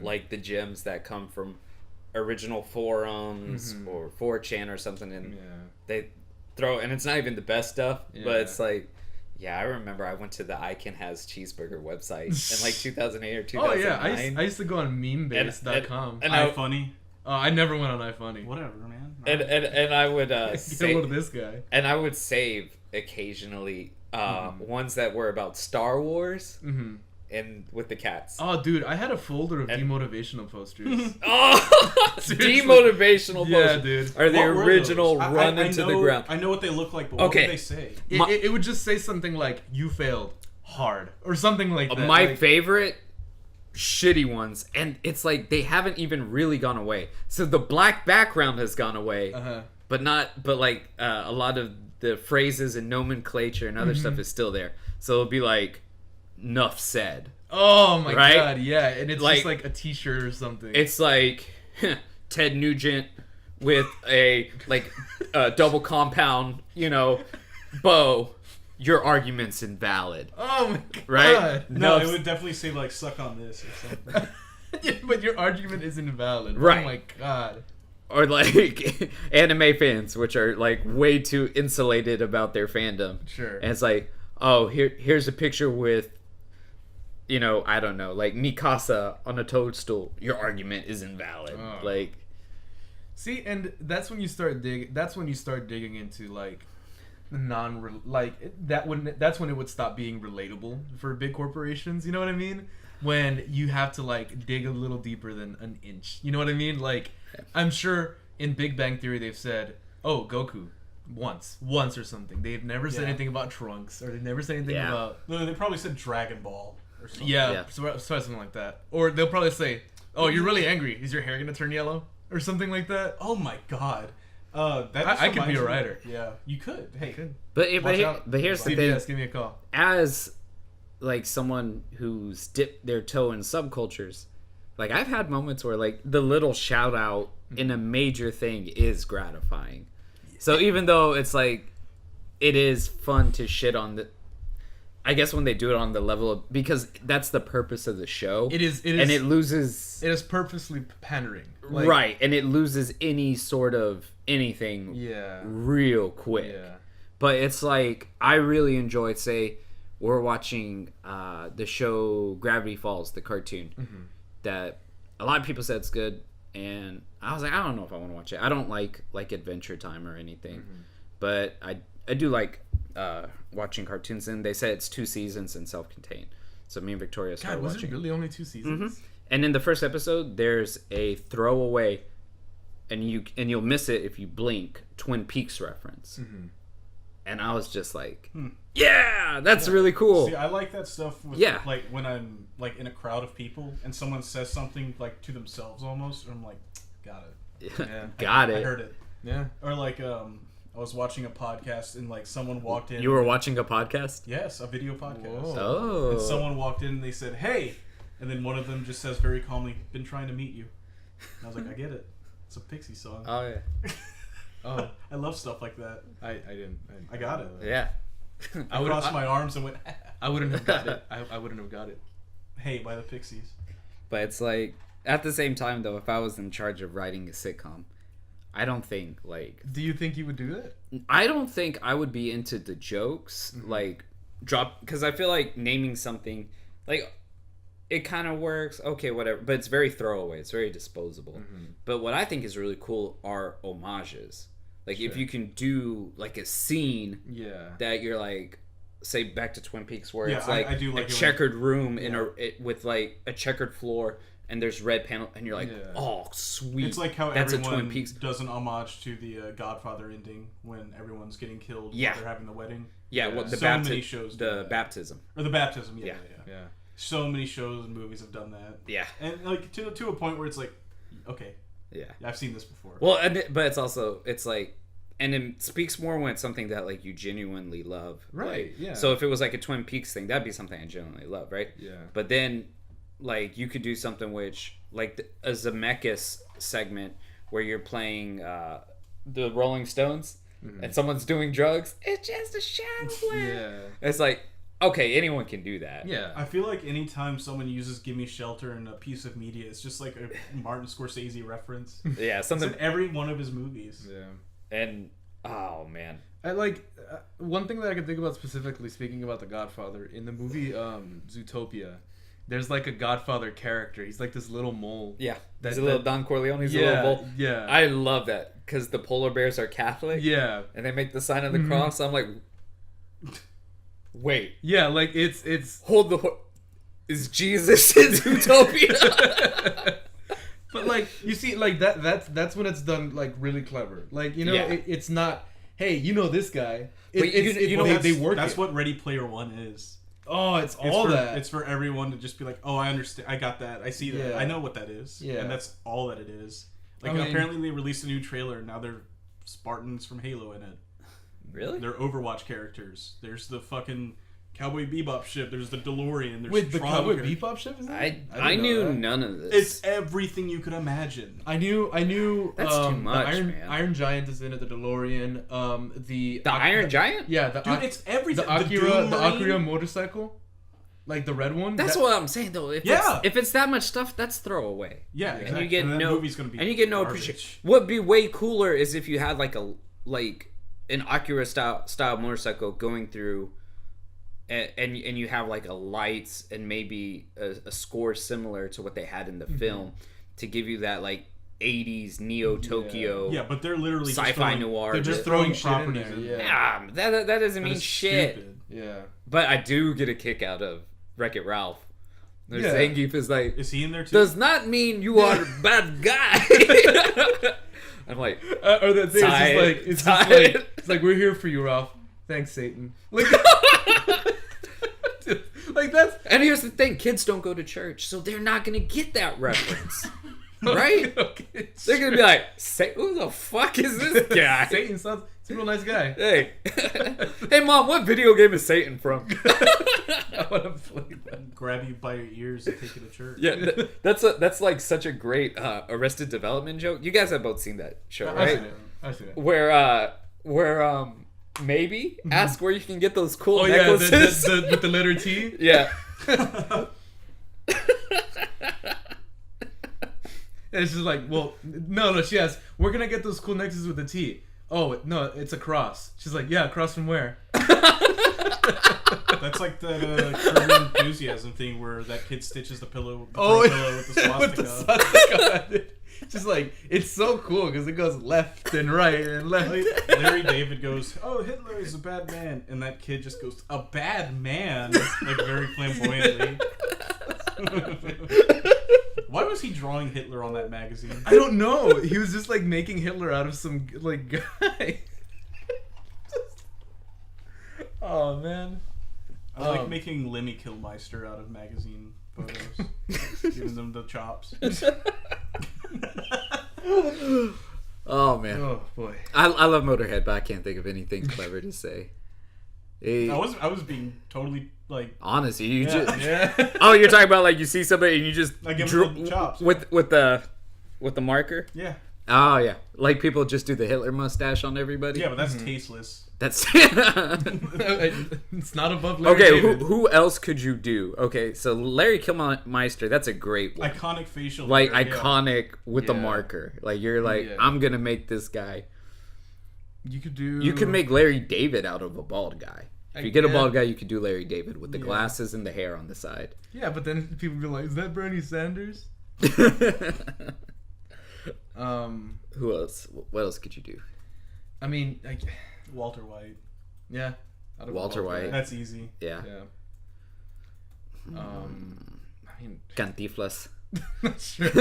A: like, the gems that come from original forums or 4chan or something, and they throw... And it's not even the best stuff, but it's like... Yeah, I remember I went to the I Can Has Cheeseburger website in like 2008 or 2009.
B: Oh yeah, I used to go on memebase.com.
A: And
C: iFunny.
B: Oh, I never went on iFunny.
C: Whatever, man.
A: And I would
B: Say hello to this guy.
A: And I would save occasionally ones that were about Star Wars and with the cats.
B: Oh, dude, I had a folder of demotivational posters.
A: Oh, demotivational posters.
B: Yeah, dude.
A: Are the
C: What were
A: original
C: those?
A: run
C: I
A: into
C: know,
A: the ground.
C: I know what they look like, but what
A: Okay.
C: did they say?
B: It would just say something like, "You failed hard," or something like that.
A: My
B: like,
A: favorite shitty ones, and it's like they haven't even really gone away. So the black background has gone away, but a lot of the phrases and nomenclature and other stuff is still there. So it'll be like, "Nuff said."
B: Oh my
A: Right?
B: god, yeah, and it's
A: Like-
B: just like a T-shirt or something.
A: It's like Ted Nugent with a double compound, bow. Your argument's invalid.
B: Oh my god.
A: Right?
C: No,
A: No,
C: it would definitely say like "suck on this" or something.
B: Yeah, but your argument is invalid.
A: Right.
B: Oh my god.
A: Or like anime fans, which are like way too insulated about their fandom.
B: Sure.
A: And it's like, oh, here's a picture with, I don't know, like Mikasa on a toadstool. Your argument is invalid.
B: Oh.
A: Like,
B: See, and that's when you start digging into like that's when it would stop being relatable for big corporations. You know what I mean? When you have to like dig a little deeper than an inch. You know what I mean? Like, I'm sure in Big Bang Theory they've said, "Oh, Goku." Once or something. They've never said anything about Trunks, or they've never said anything about.
C: No, they probably said Dragon Ball or something.
B: Yeah. So something like that. Or they'll probably say, "Oh, you're really angry. Is your hair gonna turn yellow?" Or something like that.
C: Oh my god. That
B: I could be a writer.
C: Yeah, you could. Hey,
A: but
B: Watch out.
A: here's the thing.
B: CBS, give me a call.
A: As like someone who's dipped their toe in subcultures, like I've had moments where like the little shout out in a major thing is gratifying. So even though it's like it is fun to shit on I guess when they do it on the level of, because that's the purpose of the show.
B: It is,
A: and it loses.
B: It is purposely pandering,
A: Right, and it loses any sort of anything.
B: Yeah.
A: Real quick.
B: Yeah.
A: But it's like I really enjoyed. Say we're watching the show Gravity Falls, the cartoon, that a lot of people said it's good, and I was like, I don't know if I want to watch it. I don't like Adventure Time or anything, but I do like watching cartoons, and they said it's 2 seasons and self-contained. So me and Victoria started
B: God, was
A: watching.
B: it really only 2 seasons?
A: And in the first episode, there's a throwaway, and you'll miss it if you blink, Twin Peaks reference. And I was just like, yeah, that's really cool.
C: See, I like that stuff with, like, when I'm, like, in a crowd of people and someone says something, like, to themselves almost, and I'm like, got it.
B: Yeah.
A: Got
C: I
A: it.
C: heard it.
B: Yeah.
C: Or, like, I was watching a podcast and, like, someone walked in.
A: You were watching a podcast?
C: Yes, a video podcast.
B: Whoa.
A: Oh.
C: And someone walked in and they said, "Hey," and then one of them just says very calmly, "Been trying to meet you." And I was like, I get it. It's a Pixie song.
A: Oh, yeah.
B: Oh,
C: I love stuff like that.
B: I didn't.
C: I got it.
A: Yeah.
C: I crossed my arms and went,
B: I wouldn't have got it. I wouldn't have got it.
C: "Hey," by the Pixies.
A: But it's like, at the same time, though, if I was in charge of writing a sitcom, I don't think, like...
B: Do you think you would do that?
A: I don't think I would be into the jokes, like, drop... Because I feel like naming something, like, it kind of works, okay, whatever, but it's very throwaway, it's very disposable. But what I think is really cool are homages. Like, if you can do, like, a scene that you're, like... Say back to Twin Peaks, where it's like
C: I do like
A: a checkered room with like a checkered floor, and there's red panel, and you're like, oh, sweet.
C: It's like how
A: that's
C: everyone
A: a Twin Peaks.
C: does an homage to the Godfather ending when everyone's getting killed while they're having the wedding.
A: Yeah, well,
C: so many shows do that.
A: baptism.
C: Or the baptism, yeah.
B: So
C: So many shows and movies have done that.
A: Yeah.
C: And like to a point where it's like, okay,
A: yeah,
C: I've seen this before.
A: Well, but it's also, it's like, and it speaks more when it's something that like you genuinely love,
B: Right,
A: like,
B: yeah.
A: So if it was like a Twin Peaks thing, that'd be something I genuinely love, right?
B: Yeah.
A: But then, like, you could do something which, like, a Zemeckis segment where you're playing the Rolling Stones, and someone's doing drugs. It's just a shadow flare.
B: Yeah.
A: It's like, okay, anyone can do that.
B: Yeah.
C: I feel like anytime someone uses "Gimme Shelter" in a piece of media, it's just like a Martin Scorsese reference.
A: Yeah,
C: It's
A: something.
C: in every one of his movies.
B: Yeah.
A: And Oh man.
B: I like one thing that I can think about specifically, speaking about The Godfather, in the movie Zootopia, there's like a Godfather character. He's like this little mole.
A: Yeah, there's a little Don Corleone. He's a little mole.
B: Yeah.
A: I love that because the polar bears are Catholic.
B: Yeah.
A: And they make the sign of the cross. I'm like, wait.
B: Yeah, like it's
A: hold the. Is Jesus in Zootopia?
B: But like you see, like that's when it's done like really clever. Like it's not. Hey, you know this guy. They work.
C: That's what Ready Player One is.
B: Oh, it's all that.
C: It's for everyone to just be like, oh, I understand. I got that. I see that.
B: Yeah.
C: I know what that is. Yeah. And that's all that it is. Like,
B: I mean,
C: apparently they released a new trailer, and now they're Spartans from Halo in it.
A: Really?
C: They're Overwatch characters. There's the fucking Cowboy Bebop ship. There's the DeLorean. There's
B: the Cowboy Bebop ship? Is that?
A: I knew none of this.
C: It's everything you could imagine.
B: I knew.
A: That's too much,
B: the
A: man.
B: Iron Giant is in it. The DeLorean.
A: The Iron Giant?
B: Yeah,
C: Dude, it's everything.
B: The Akira motorcycle, like the red one.
A: That's what I'm saying though. If it's that much stuff, that's throwaway.
C: Yeah,
A: and
C: exactly.
A: you get
C: and
A: no
C: movie's gonna be
A: and you get no
C: garbage.
A: appreciation. What'd be way cooler is if you had an Akira style motorcycle going through. And you have like a lights and maybe a score similar to what they had in the film to give you that like 80s Neo Tokyo
C: but they're literally
A: sci-fi noir.
B: They're just throwing shit in there. Yeah.
A: That doesn't mean shit.
C: Stupid.
B: Yeah.
A: But I do get a kick out of Wreck-It Ralph. There's Zangief is like,
C: is he in there too?
A: does not mean you are a bad guy. I'm like,
B: or that thing it's like we're here for you, Ralph. Thanks, Satan. Like that's.
A: And here's the thing: kids don't go to church, so they're not gonna get that reference, right?
B: Okay.
A: They're gonna be like, "Who the fuck is this guy?"
B: Satan sounds. He's a real nice guy.
A: Hey, hey, mom, what video game is Satan from?
B: I want to play that.
C: Grab you by your ears and take you to church.
A: Yeah, that's like such a great Arrested Development joke. You guys have both seen that show, right?
B: I've seen it.
A: Where maybe ask where you can get those cool
B: yeah,
A: necklaces.
B: with the letter T.
A: Yeah.
B: And it's just like, well, no, she asks, we're gonna get those cool necklaces with the T. Oh no, it's a cross. She's like, yeah, cross from where?
C: That's like that Curb Your Enthusiasm thing where that kid stitches the pillow, pillow with the swastika.
B: With the swastika. Just like, it's so cool because it goes left and right and left.
C: Larry David goes, oh, Hitler is a bad man. And that kid just goes, a bad man? Like, very flamboyantly. Why was he drawing Hitler on that magazine?
B: I don't know. He was just like making Hitler out of some like guy. Oh man.
C: I like making Lemmy Kilmister out of magazine photos. Giving them the chops.
A: Oh man.
B: Oh boy.
A: I love Motorhead, but I can't think of anything clever to say.
C: I was being totally like
A: honestly, you just
B: Yeah.
A: oh, you're talking about like you see somebody and you just
C: I give them the chops
A: with the marker.
C: Yeah.
A: Oh yeah, like people just do the Hitler mustache on everybody.
C: Yeah, but that's tasteless.
A: That's
B: It's not above Larry
A: okay.
B: David.
A: Who else could you do? Okay, so Larry Kilmister, that's a great one.
C: Iconic facial
A: like
C: hair,
A: iconic with the
B: Yeah.
A: marker. Like you're like
B: Yeah.
A: I'm gonna make this guy.
B: You could do.
A: You could make Larry David out of a bald guy. If you get a bald guy, you could do Larry David with the glasses and the hair on the side.
B: Yeah, but then people be like, "Is that Bernie Sanders?"
A: Who else? What else could you do?
B: I mean, like,
C: Walter White.
B: yeah, out of
A: Walter White.
C: That's easy.
A: Yeah.
B: Yeah. I mean,
A: Cantinflas.
B: not sure.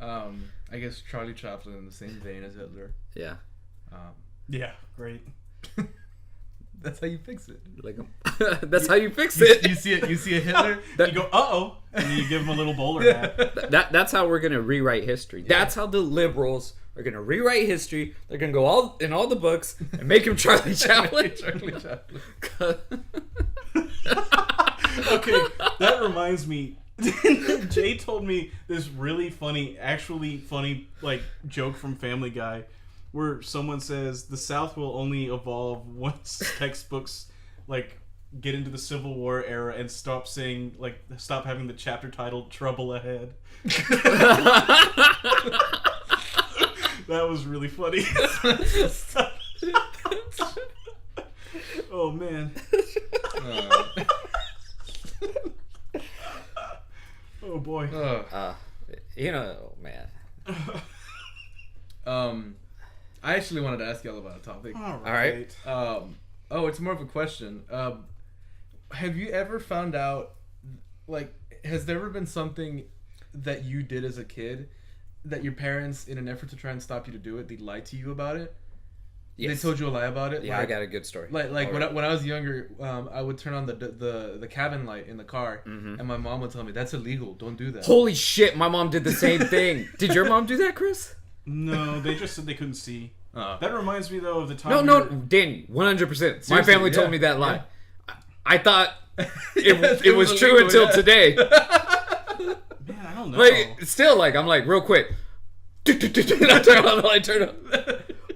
B: I guess Charlie Chaplin in the same vein as Hitler.
A: Yeah.
C: Yeah, great.
B: That's how you fix it.
A: Like that's how you fix it.
B: You see it. You see a Hitler.
C: You go, uh-oh, and you give him a little bowler hat.
A: That's how we're gonna rewrite history. That's how the liberals are gonna rewrite history. They're gonna go all in all the books and make him Charlie Chaplin.
B: Charlie Chaplin.
C: Okay, that reminds me. Jay told me this really funny, actually funny, like joke from Family Guy, where someone says the South will only evolve once textbooks like get into the Civil War era and stop having the chapter titled "Trouble Ahead." That was really funny. Oh man. Oh boy.
A: Man.
B: I actually wanted to ask y'all about a topic.
C: All right.
B: It's more of a question. Have you ever found out, like, has there ever been something that you did as a kid that your parents, in an effort to try and stop you to do it, they lied to you about it? Yes. They told you a lie about it?
A: Yeah, I got a good story.
B: When I was younger, I would turn on the cabin light in the car, and my mom would tell me, that's illegal, don't do that.
A: Holy shit, my mom did the same thing. Did your mom do that, Chris?
C: No, they just said they couldn't see. That reminds me, though, of the time...
A: Danny, 100%. My family told me that lie. Yeah. I thought it was true until today.
C: Man, I don't know.
A: Like, still, like, I'm like, real quick. I turn on the light, turn on.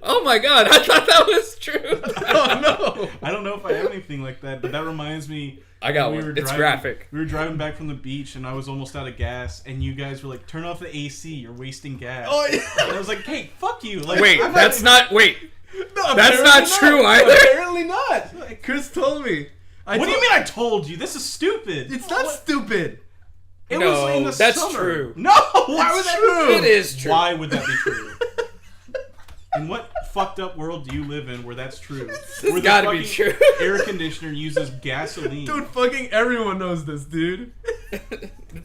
A: Oh my god, I thought that was true.
B: Oh no.
C: I don't know if I have anything like that, but that reminds me...
A: I got one. It's graphic.
C: We were driving back from the beach, and I was almost out of gas, and you guys were like, turn off the AC, you're wasting gas.
B: Oh, yeah.
C: And I was like, hey, fuck you. Like,
A: wait,
C: no,
A: that's not true either.
B: Apparently not. Chris told me.
C: What do you mean I told you? This is stupid.
B: It's not stupid.
C: It was in the
A: that's
C: summer.
A: True.
C: No, why would that be true?
A: It is true.
C: Why would that be true? In what fucked up world do you live in where that's true?
A: It's gotta be true.
C: Air conditioner uses gasoline.
B: Dude, fucking everyone knows this, dude.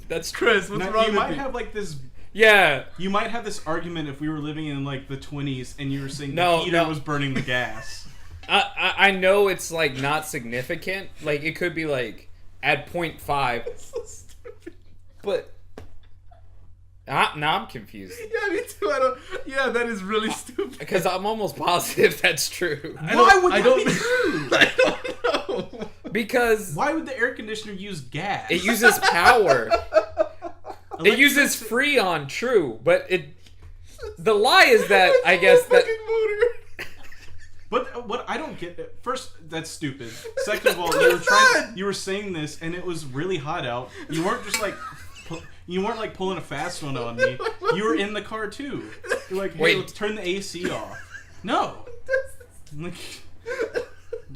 A: That's Chris.
B: What's wrong with you?
C: You might have like this...
A: Yeah.
C: You might have this argument if we were living in like the 20s and you were saying the heater was burning the gas.
A: I know it's like not significant. Like it could be like at 0.5.
B: It's so stupid.
A: But now I'm confused.
B: Yeah, me too. That is really stupid.
A: Because I'm almost positive that's true.
C: Why would that be true?
B: I don't know.
A: Because
C: why would the air conditioner use gas?
A: It uses power. It uses Freon, true, but the lie is that I guess that
B: motor.
C: But what I don't get, first, that's stupid. Second of all, you were saying this and it was really hot out. You weren't just like pulling a fast one on me. You were in the car too. You're like, hey, let's turn the AC off. No. Like,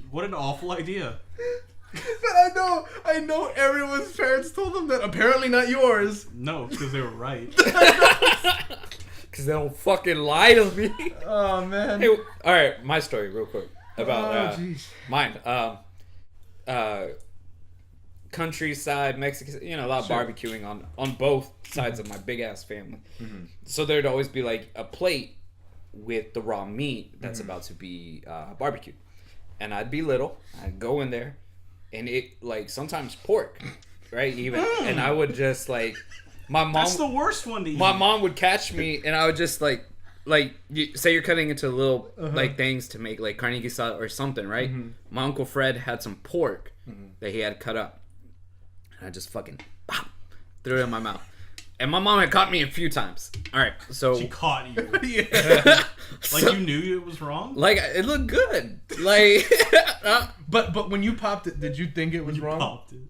C: what an awful idea.
B: But I know everyone's parents told them that. Apparently not yours.
C: No, because they were right.
A: Because they don't fucking lie to me.
B: Oh, man.
A: Hey, all right, my story real quick about mine. Countryside, Mexican, a lot of barbecuing on both sides of my big ass family. Mm-hmm. So there'd always be like a plate with the raw meat that's about to be barbecued, and I'd be little. I'd go in there, and it like sometimes pork, right? Even and I would just like my mom.
C: That's the worst one to eat.
A: My mom would catch me, and I would just say you're cutting into little like things to make like carne guisada or something, right? Mm-hmm. My Uncle Fred had some pork that he had cut up. And I just fucking threw it in my mouth. And my mom had caught me a few times. All right, so...
C: She caught you. Yeah. Like you knew it was wrong?
A: Like, it looked good. Like...
B: But when you popped it, did you think it was wrong?
C: Popped it.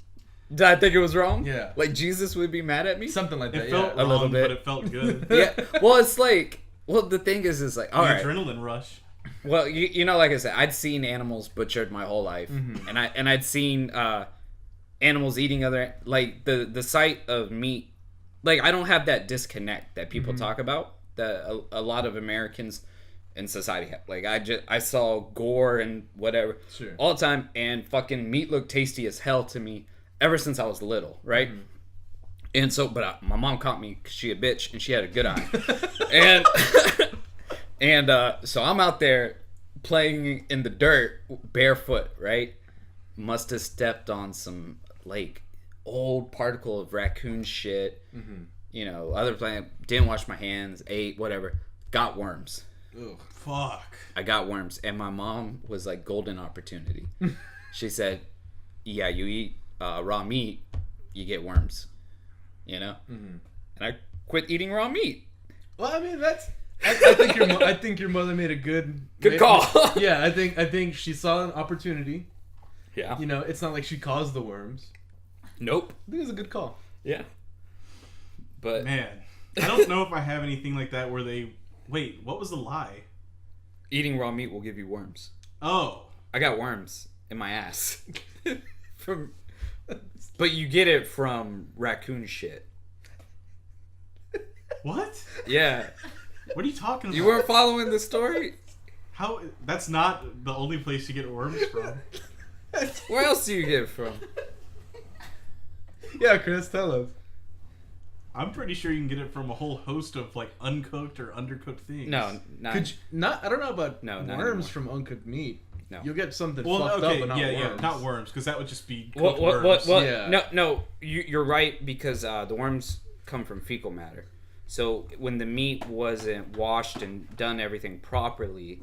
A: Did I think it was wrong?
B: Yeah.
A: Like Jesus would be mad at me?
B: Something like that,
C: it felt wrong,
A: a little bit.
C: But it felt good.
A: Yeah. Well, it's like... Well, the thing is like... All right.
C: Adrenaline rush.
A: Well, like I said, I'd seen animals butchered my whole life. Mm-hmm. And I'd seen... animals eating other, like the sight of meat, like I don't have that disconnect that people talk about that a lot of Americans in society have. Like I saw gore and whatever all the time, and fucking meat looked tasty as hell to me ever since I was little, right? And so, but my mom caught me because she a bitch and she had a good eye, and so I'm out there playing in the dirt barefoot, right? Must have stepped on some like old particle of raccoon shit, other plant, didn't wash my hands, ate, whatever, got worms.
C: Ugh, fuck.
A: I got worms, and my mom was like golden opportunity. She said, yeah, you eat raw meat, you get worms, and I quit eating raw meat.
B: Well, I mean, I think your mother made a good
A: call.
B: Yeah, I think she saw an opportunity.
A: Yeah.
B: It's not like she caused the worms.
A: Nope.
B: I think it was a good call.
A: Yeah. But
C: man, I don't know if I have anything like that where they Wait, what was the lie?
A: Eating raw meat will give you worms.
C: Oh.
A: I got worms in my ass. But you get it from raccoon shit.
C: What?
A: Yeah.
C: What are you talking about?
A: You weren't following the story?
C: How? That's not the only place you get worms from.
A: Where else do you get it from?
B: Yeah, Chris, tell us.
C: I'm pretty sure you can get it from a whole host of like uncooked or undercooked things.
A: No, not.
B: I don't know about worms
A: anymore.
B: from uncooked meat.
A: No.
B: You'll get something
C: Well,
B: fucked
C: okay,
B: up, but not worms.
C: yeah, not worms, because that would just be cooked worms.
A: Well,
B: Yeah.
A: no, you're right, because the worms come from fecal matter. So when the meat wasn't washed and done everything properly,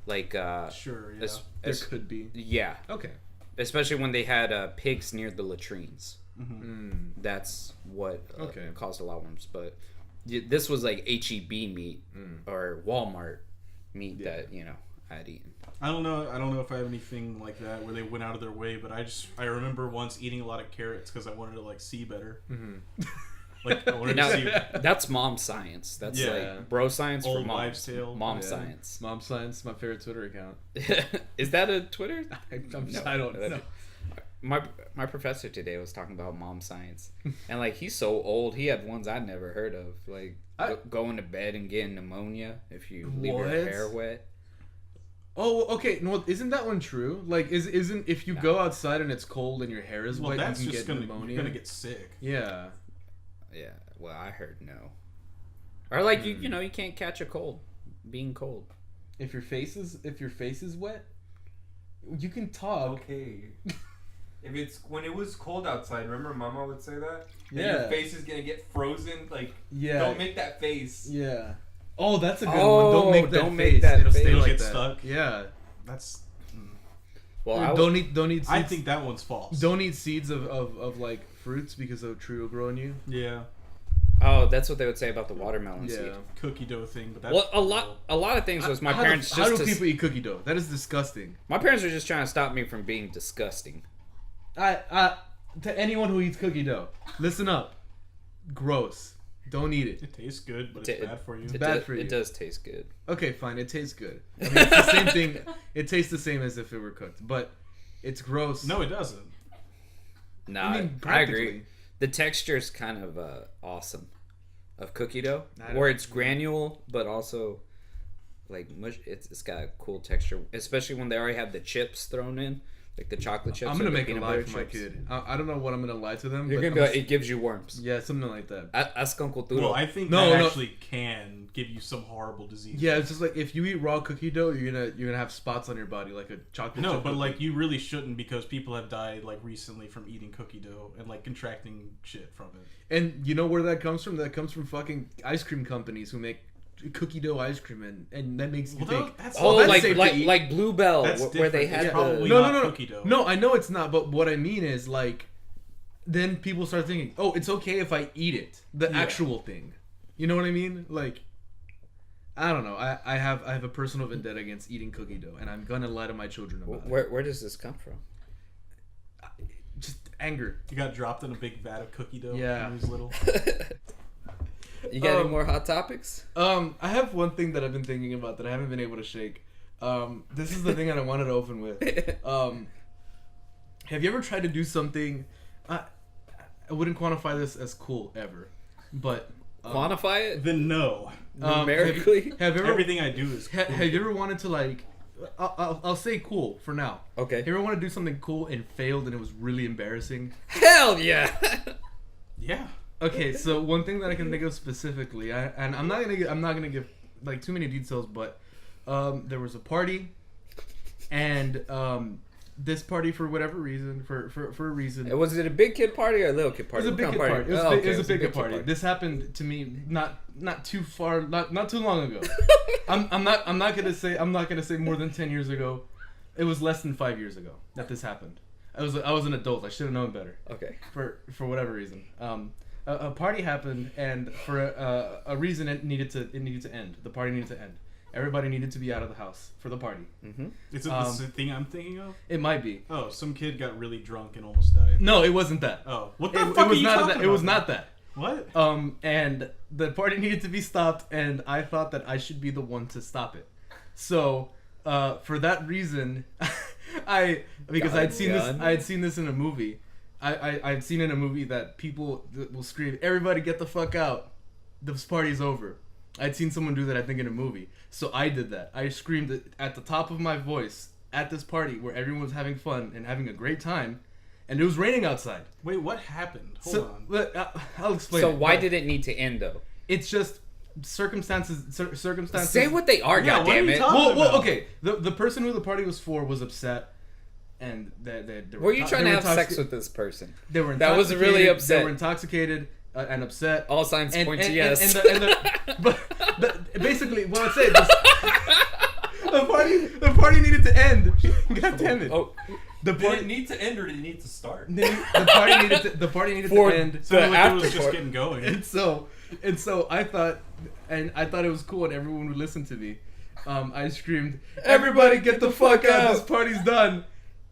A: like
C: Sure, yeah.
B: There could be.
A: Yeah.
B: Okay.
A: Especially when they had pigs near the latrines.
B: Mm.
A: That's what
B: Okay.
A: caused a lot of worms. But this was like H-E-B meat or Walmart meat that I had eaten.
C: I don't know if I have anything like that where they went out of their way, but I remember once eating a lot of carrots because I wanted to like see better.
B: Mm-hmm.
C: Like I wanted
A: Now,
C: to see.
A: that's mom science. That's like bro science
C: Old
A: for moms.
C: wives' tale.
A: Mom science.
B: Mom Science, my favorite Twitter account.
A: Is that a Twitter?
B: I don't know.
A: My professor today was talking about mom science, and like he's so old, he had ones I'd never heard of, like going to bed and getting pneumonia if you leave your hair wet.
B: Oh, okay. No, isn't that one true? Like, isn't if you go outside and it's cold and your hair is wet,
C: that's
B: you can
C: just
B: get pneumonia?
C: You're gonna get sick.
B: Yeah.
A: Yeah. Well, I heard no. Or like you can't catch a cold being cold.
B: If your face is wet, you can talk.
D: Okay. If it's when it was cold outside, remember Mama would say that?
B: Yeah.
D: That your face is gonna get frozen. Like,
B: Yeah.
D: don't make that face.
B: Yeah. Oh, that's a good one.
A: Oh,
B: Don't make that face.
C: It'll
B: Stay like
C: get
B: that.
C: stuck.
B: Yeah.
C: That's.
A: Well,
B: Don't eat seeds.
C: I think that one's false.
B: Don't eat seeds of like fruits because a tree will grow on you.
C: Yeah.
A: Oh, that's what they would say about the watermelon seed.
B: Yeah.
C: Cookie dough thing, but that's
A: Well, a lot of things was my parents
B: How do
A: just
B: people eat cookie dough? That is disgusting.
A: my parents were just trying to stop me from being disgusting.
B: To anyone who eats cookie dough, listen up. Gross. Don't eat it.
C: It tastes good, but it's bad for you.
B: Bad for you.
A: It does taste good.
B: Okay, fine. It tastes good. I mean, it's the same thing. It tastes the same as if it were cooked, but it's gross.
C: No, it doesn't.
A: Nah,
B: I mean,
A: I agree.
B: practically.
A: The texture is kind of awesome of cookie dough,
B: I don't
A: where it's granule, but also like mush. It's got a cool texture, especially when they already have the chips thrown in, like the chocolate chips.
B: I'm gonna
A: or the
B: make a
A: peanut
B: lie
A: butter
B: for my
A: chips.
B: kid. I don't know what I'm gonna lie to them.
A: You're
B: but
A: gonna be like, it gives you worms.
B: yeah, something like that.
A: Haz con cultura.
C: Well, I think
B: No,
C: that
B: no.
C: actually can give you some horrible disease.
B: Yeah, it's just like if you eat raw cookie dough, you're gonna have spots on your body like a chocolate.
C: No,
B: chip
C: but
B: cookie.
C: like you really shouldn't because people have died like recently from eating cookie dough and like contracting shit from it.
B: And you know where that comes from? That comes from fucking ice cream companies who make cookie dough ice cream, and that makes you think.
C: That's
B: that's safe to eat.
A: like Bluebell,
C: That's
A: where they
C: different.
A: had
C: It's
A: the
C: probably
B: no,
C: not
B: no, no,
C: cookie dough.
B: no. I know it's not, but what I mean is like, then people start thinking, oh, it's okay if I eat it, the actual thing. You know what I mean? Like, I don't know. I have a personal vendetta against eating cookie dough, and I'm gonna lie to my children about it.
A: Where does this come from?
B: Just anger.
C: You got dropped in a big vat of cookie dough
B: Yeah.
C: when you was little.
A: You got any more hot topics?
B: I have one thing that I've been thinking about that I haven't been able to shake. This is the thing that I wanted to open with. Have you ever tried to do something? I wouldn't quantify this as cool ever, but
A: Quantify it
C: Then no.
A: numerically.
B: Have you ever
C: Everything I do is cool.
B: have you ever wanted to like? I'll say cool for now.
A: Okay.
B: Have you ever wanted to do something cool and failed and it was really embarrassing?
A: Hell yeah.
C: Yeah.
B: Okay, so one thing that I can think of specifically, I'm not gonna give like too many details, but there was a party, and this party for whatever reason, for a reason,
A: Was it a big kid party or a little kid
B: it
A: party?
B: was a big
A: What
B: kid
A: kind of
B: party. It was,
A: Oh,
B: it
A: okay,
B: was a big kid
A: kid
B: party. This happened to me not too far, not too long ago. I'm not gonna say more than 10 years ago. It was less than 5 years ago that this happened. I was an adult. I should have known better.
A: Okay.
B: For whatever reason, a party happened, and for a reason it needed to end. The party needed to end. Everybody needed to be out of the house for the party.
A: Mm-hmm.
C: Is it the thing I'm thinking of?
B: It might be.
C: Oh, some kid got really drunk and almost died.
B: No, it wasn't that.
C: Oh, what the
B: It
C: fuck
B: was
C: are you
B: not
C: talking
B: that.
C: about?
B: It was not that.
C: What?
B: And the party needed to be stopped, and I thought that I should be the one to stop it. So, for that reason, because I had seen this in a movie. I'd seen in a movie that people will scream, "Everybody get the fuck out! This party's over." I'd seen someone do that, I think, in a movie. So I did that. I screamed it at the top of my voice at this party where everyone was having fun and having a great time, and it was raining outside.
C: Wait, what happened? Hold on.
B: I'll explain.
A: So why did it need to end though?
B: It's just circumstances.
A: Say what they are,
C: Yeah, what are you
A: goddammit.
C: talking
B: Well,
C: about?
B: okay. The person who the party was for was upset, and they
A: Were you trying to have sex with this person?
B: They were.
A: That was really upset.
B: They were intoxicated and upset.
A: All signs point to yes.
B: But basically, what I'd say is the party needed to end. God damn it!
A: Oh,
B: The
D: Did it need to end or did it need to start?
B: the party needed
A: For
B: to end.
C: Sounded like it was
A: after
C: just
A: part.
C: getting going.
B: And so I thought it was cool and everyone would listen to me. I screamed, "Everybody get the fuck out! This party's done!"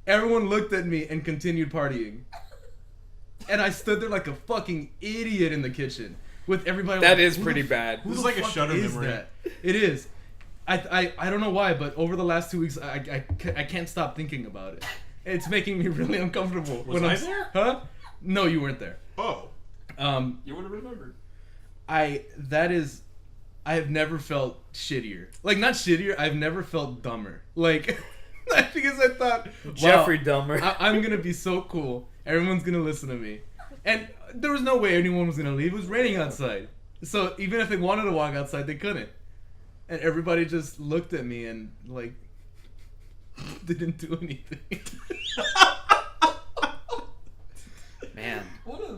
B: Everyone looked at me and continued partying. And I stood there like a fucking idiot in the kitchen with everybody.
A: that
B: like,
A: is
B: "Who
A: pretty
B: the
A: bad.
B: Who
C: This is
B: the
C: like a
B: fuck
C: Shudder
B: is
C: memory.
B: that?" It is. I don't know why, but over the last 2 weeks, I can't stop thinking about it. It's making me really uncomfortable.
C: Was I there?
B: Huh? No, you weren't there.
C: Oh.
D: You would have remembered.
B: I have never felt shittier. Like, not shittier, I've never felt dumber. Like, because I thought, wow,
A: Jeffrey Dahmer.
B: I'm gonna be so cool. Everyone's gonna listen to me. And there was no way anyone was gonna leave. It was raining outside. So even if they wanted to walk outside, they couldn't. And everybody just looked at me and, like, didn't do anything.
A: Man.
D: What a...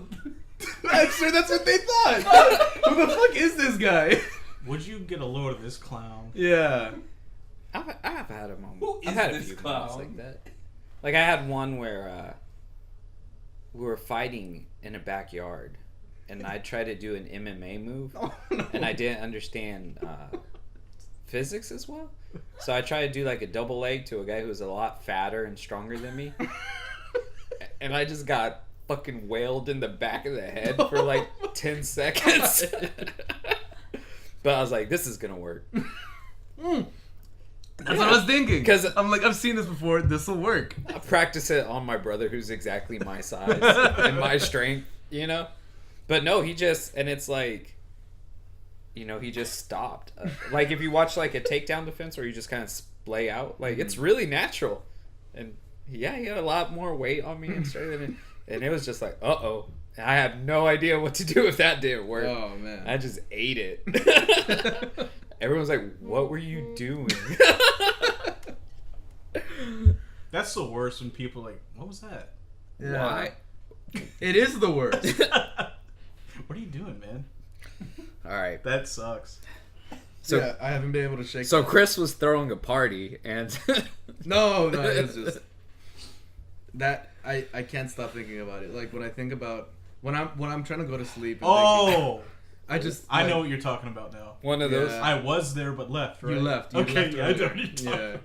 B: I'm sure that's what they thought. Who the fuck is this guy?
C: Would you get a load of this clown?
B: Yeah.
A: I've had a moment.
D: Who
A: I've
D: is
A: had a
D: this
A: few
D: clown?
A: moments like that. Like I had one where we were fighting in a backyard, and I tried to do an MMA move,
B: Oh, no.
A: and I didn't understand physics as well. So I tried to do like a double leg to a guy who was a lot fatter and stronger than me, and I just got fucking wailed in the back of the head for like 10 seconds. But I was like, this is gonna work.
B: That's what I was thinking.
A: 'Cause
B: I'm like, I've seen this before. This will work.
A: I practice it on my brother, who's exactly my size and my strength, you know. But no, he just, and it's like, you know, he just stopped. Like if you watch like a takedown defense where you just kind of splay out, like it's really natural. And yeah, he had a lot more weight on me and strength, and it was just like, uh-oh. I have no idea what to do if that didn't work.
B: Oh man.
A: I just ate it. Everyone's like, what were you doing?
C: That's the worst when people are like, what was that?
B: Yeah.
A: Why?
B: It is the worst.
C: What are you doing, man?
A: All right.
C: That sucks.
A: So,
B: yeah, I haven't been able to shake.
A: so Chris was throwing a party, and
B: No, it's just that I can't stop thinking about it. Like when I think about when I'm trying to go to sleep. And
C: Oh,
B: I
C: I know what you're talking about now.
A: one of
B: Yeah.
A: those.
C: I was there but left, right?
B: You left. You
C: Okay,
B: left
C: yeah, I
B: earlier.
C: know what you're talking
B: Yeah.
C: about.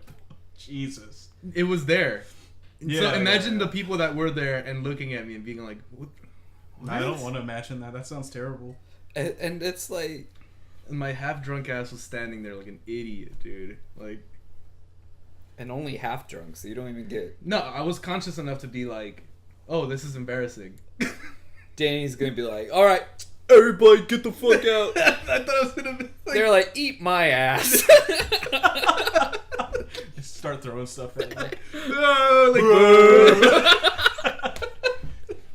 C: Jesus.
B: It was there.
C: Yeah,
B: So imagine
C: yeah.
B: the people that were there and looking at me and being like, "What?"
C: I don't want to imagine that. That sounds terrible.
A: And it's like,
B: And my half drunk ass was standing there like an idiot, dude. Like,
A: and only half drunk, so you don't even get.
B: no, I was conscious enough to be like, "Oh, this is embarrassing."
A: Danny's gonna be like, all right, everybody get the fuck out.
B: I thought I was gonna be like,
A: They're like, eat my ass.
C: Start throwing stuff at me.
B: "No," like,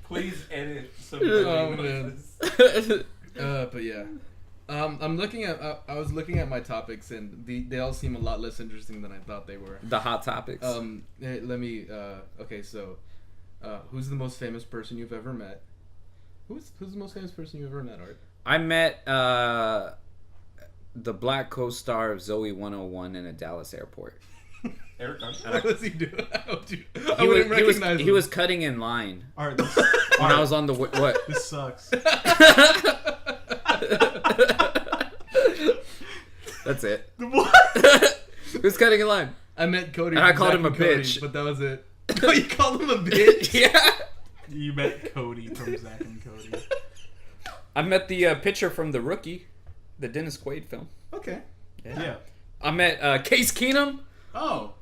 D: Please edit some
B: Oh,
D: of
B: man.
D: this.
B: but yeah, I'm looking at. I was looking at my topics, and they all seem a lot less interesting than I thought they were.
A: The hot topics.
B: Let me. Okay, so, who's the most famous person you've ever met? Who's the most famous person you've ever met, Art?
A: I met the black co-star of Zoe 101 in a Dallas airport.
D: Eric Hunter?
B: What was he doing? I
A: He
B: wouldn't
A: was,
B: recognize him.
A: he was cutting in line
C: Alright, this,
A: when I was on the what?
C: this sucks.
A: That's it.
C: What?
A: He was cutting in line.
B: I met Cody.
A: And I
B: from
A: called
B: Zack
A: him a
B: and Cody,
A: bitch.
B: but that was it. Oh, you called him a bitch?
A: Yeah.
C: You met Cody from Zack and Cody.
A: I met the pitcher from The Rookie, the Dennis Quaid film.
B: Okay.
C: Yeah.
A: I met Case Keenum,
B: Oh.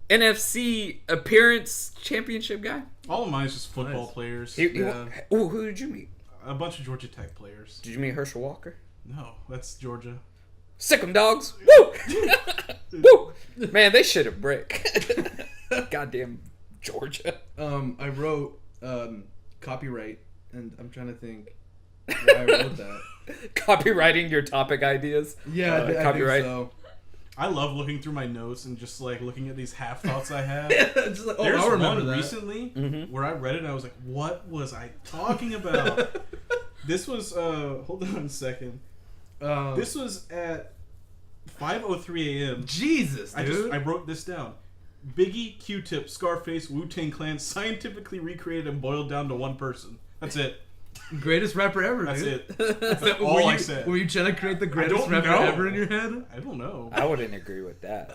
A: NFC appearance championship guy.
C: All of mine is just football
B: Nice.
C: players.
A: Ooh, who did you meet?
C: A bunch of Georgia Tech players.
A: Did you meet Herschel Walker?
C: No, that's Georgia.
A: Sick 'em dogs. Woo! Woo! Man, they should have brick. Goddamn Georgia.
B: I wrote copyright, and I'm trying to think why I wrote that.
A: Copywriting your topic ideas.
B: Yeah, I
A: copyright.
B: think so.
C: I love looking through my notes and just like looking at these half thoughts I have.
B: Just like,
C: There's
B: I remember
C: one
B: that.
C: recently
A: Mhm.
C: where I read it and I was like, what was I talking about? This was hold on a second. This was at 5:03 a.m.
B: Jesus, dude.
C: I wrote this down. Biggie, Q-Tip, Scarface, Wu-Tang Clan scientifically recreated and boiled down to one person. That's it.
B: Greatest rapper ever,
C: That's
B: dude.
C: it. That's
B: Were
C: all
B: you,
C: I said.
B: Were you trying to create the greatest
C: don't
B: rapper
C: know.
B: ever in your head?
C: I don't know.
A: I wouldn't agree with that.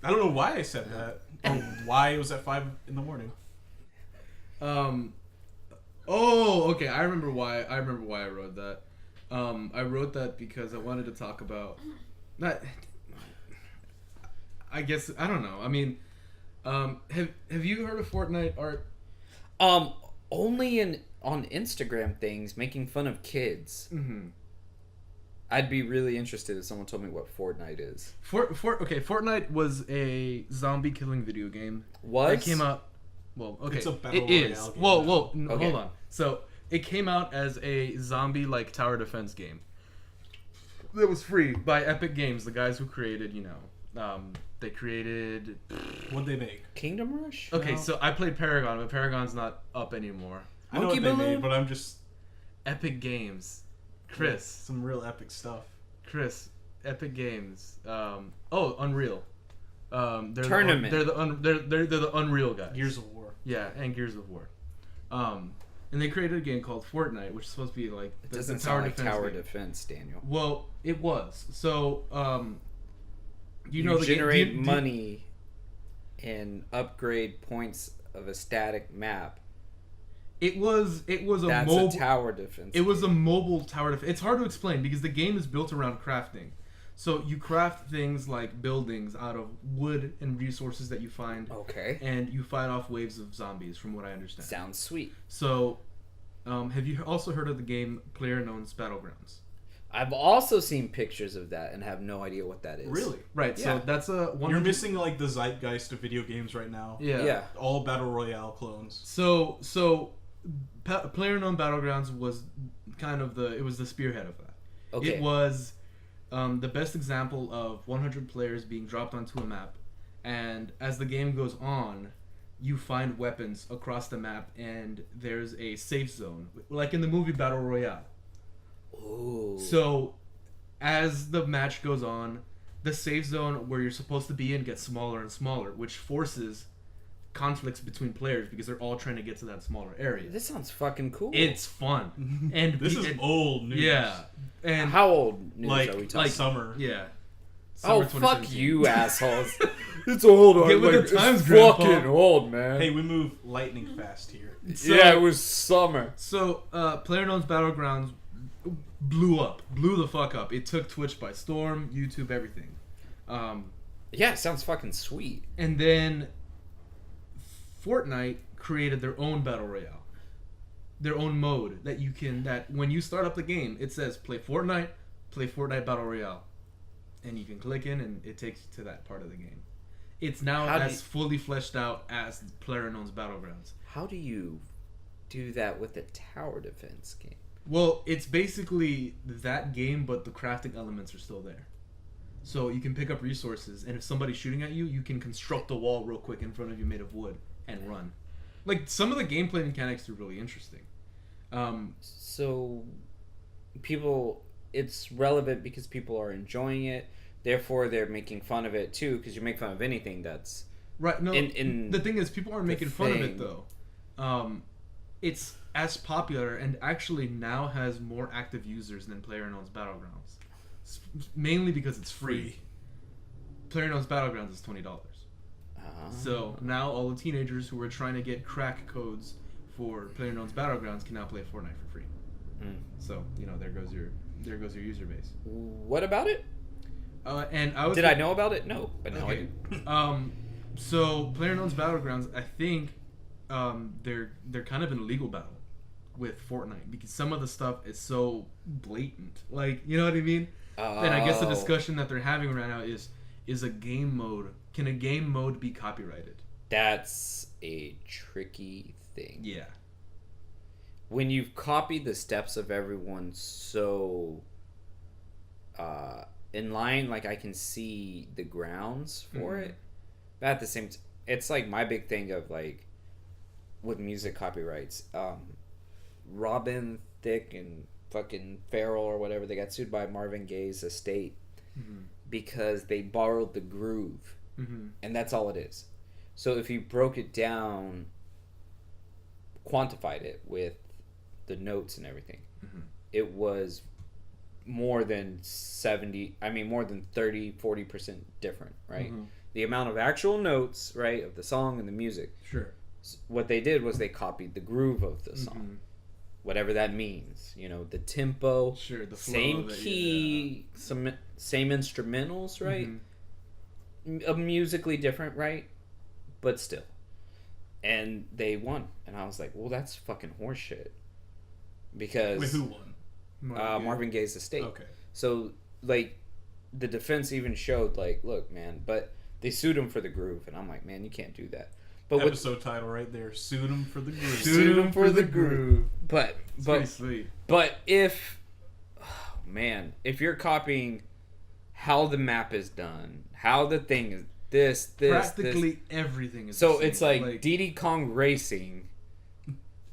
C: I don't know why I said that. Or why it was at 5 in the morning.
B: Oh, okay. I remember why I wrote that. I wrote that because I wanted to talk about not. I guess I don't know. I mean, have you heard of Fortnite, Art?
A: Only on Instagram things making fun of kids.
B: Mm-hmm.
A: I'd be really interested if someone told me what Fortnite is.
B: Okay, Fortnite was a zombie killing video game.
A: Was?
B: It came out. Well, okay,
C: It's a battle
B: it is.
C: royale game
B: Whoa,
C: now.
B: whoa,
A: Okay.
B: hold on. So it came out as a zombie like tower defense game. That was free by Epic Games, the guys who created, they created.
C: What'd they make?
A: Kingdom Rush?
B: Okay,
C: No.
B: so I played Paragon, but Paragon's not up anymore.
C: I know
A: Monkey
C: what they
A: Balloon?
C: made, but I'm just
B: Epic Games, Chris,
C: some real epic stuff.
B: Epic Games. Unreal. They're
A: Tournament.
B: They're the Unreal guys.
C: Gears of War.
B: Yeah, and Gears of War. And they created a game called Fortnite, which is supposed to be like
A: It
B: the
A: doesn't
B: tower
A: sound like
B: defense
A: tower
B: game.
A: defense, Daniel.
B: Well, it was. So, you know
A: You
B: the
A: generate
B: game,
A: money and upgrade points of a static map.
B: It was a
A: That's
B: mobile.
A: a tower defense.
B: It was a mobile tower defense. It's hard to explain because the game is built around crafting. So you craft things like buildings out of wood and resources that you find,
A: Okay.
B: and you fight off waves of zombies, from what I understand.
A: Sounds sweet.
B: So, have you also heard of the game PlayerUnknown's Battlegrounds?
A: I've also seen pictures of that and have no idea what that is.
C: Really?
B: Right.
A: Yeah.
B: So that's a one.
C: You're missing like the zeitgeist of video games right now.
B: Yeah.
A: Yeah.
C: All battle royale clones.
B: So PlayerUnknown Battlegrounds was kind of the spearhead of that.
A: Okay.
B: It was the best example of 100 players being dropped onto a map, and as the game goes on, you find weapons across the map, and there's a safe zone, like in the movie Battle Royale.
A: Ooh.
B: So, as the match goes on, the safe zone where you're supposed to be in gets smaller and smaller, which forces conflicts between players because they're all trying to get to that smaller area.
A: This sounds fucking cool.
B: It's fun, and
C: This is old news.
B: yeah, and
A: How old news
C: Like,
A: are we talking?
C: like summer.
B: yeah.
A: Oh,
B: Summer
A: fuck
B: 2017.
A: you, assholes. It's old.
B: Get with
A: like,
B: the times,
A: it's
B: Grandpa.
A: fucking old, man.
C: Hey, we move lightning fast here.
B: So-
A: yeah, it was summer.
B: So, PlayerUnknown's Battlegrounds blew the fuck up. It took Twitch by storm, YouTube, everything.
A: Yeah, it sounds fucking sweet.
B: And then Fortnite created their own battle royale, their own mode that when you start up the game, it says play Fortnite battle royale, and you can click in and it takes you to that part of the game. It's now fully fleshed out as PlayerUnknown's Battlegrounds.
A: How do you do that with a tower defense game?
B: Well, it's basically that game, but the crafting elements are still there. So you can pick up resources, and if somebody's shooting at you, you can construct a wall real quick in front of you made of wood and run. Like, some of the gameplay mechanics are really interesting.
A: So, it's relevant because people are enjoying it. Therefore, they're making fun of it too, because you make fun of anything that's
B: Right. No.
A: in
B: the thing is, people aren't making fun of it
A: thing.
B: though. It's as popular and actually now has more active users than PlayerUnknown's Battlegrounds. Mainly because it's free. PlayerUnknown's Battlegrounds is $20. So now all the teenagers who are trying to get crack codes for PlayerUnknown's Battlegrounds can now play Fortnite for free. So there goes your user base.
A: What about it?
B: And
A: did I know about it? No, but now
B: okay. I do. So PlayerUnknown's Battlegrounds, I think they're kind of in a legal battle with Fortnite because some of the stuff is so blatant. Like, you know what I mean? And I guess the discussion that they're having right now is a game mode. Can a game mode be copyrighted?
A: That's a tricky thing.
B: Yeah.
A: When you've copied the steps of everyone so in line, like I can see the grounds for it. But at the same time, it's like my big thing of like with music copyrights. Robin Thicke and fucking Farrell or whatever, they got sued by Marvin Gaye's estate because they borrowed the groove. And that's all it is. So if you broke it down, quantified it with the notes and everything, it was more than 30, 40% different, right? The amount of actual notes, right, of the song and the music.
B: Sure.
A: What they did was they copied the groove of the song. Whatever that means, the tempo,
B: sure, the flow
A: same
B: of it,
A: key, same instrumentals, right? Musically different, right? But still. And they won. And I was like, well, that's fucking horseshit. Because...
C: Wait, who won?
A: Marvin Gaye's estate.
C: Okay.
A: So, like, the defense even showed, like, look, man, but they sued him for the groove. And I'm like, man, you can't do that. But
C: episode title right there, sued him for the groove.
A: Sued him for the groove. But
B: sweet.
A: But if... Oh, man. If you're copying how the map is done, how the thing is... This,
B: practically everything is
A: so it's like Diddy Kong Racing,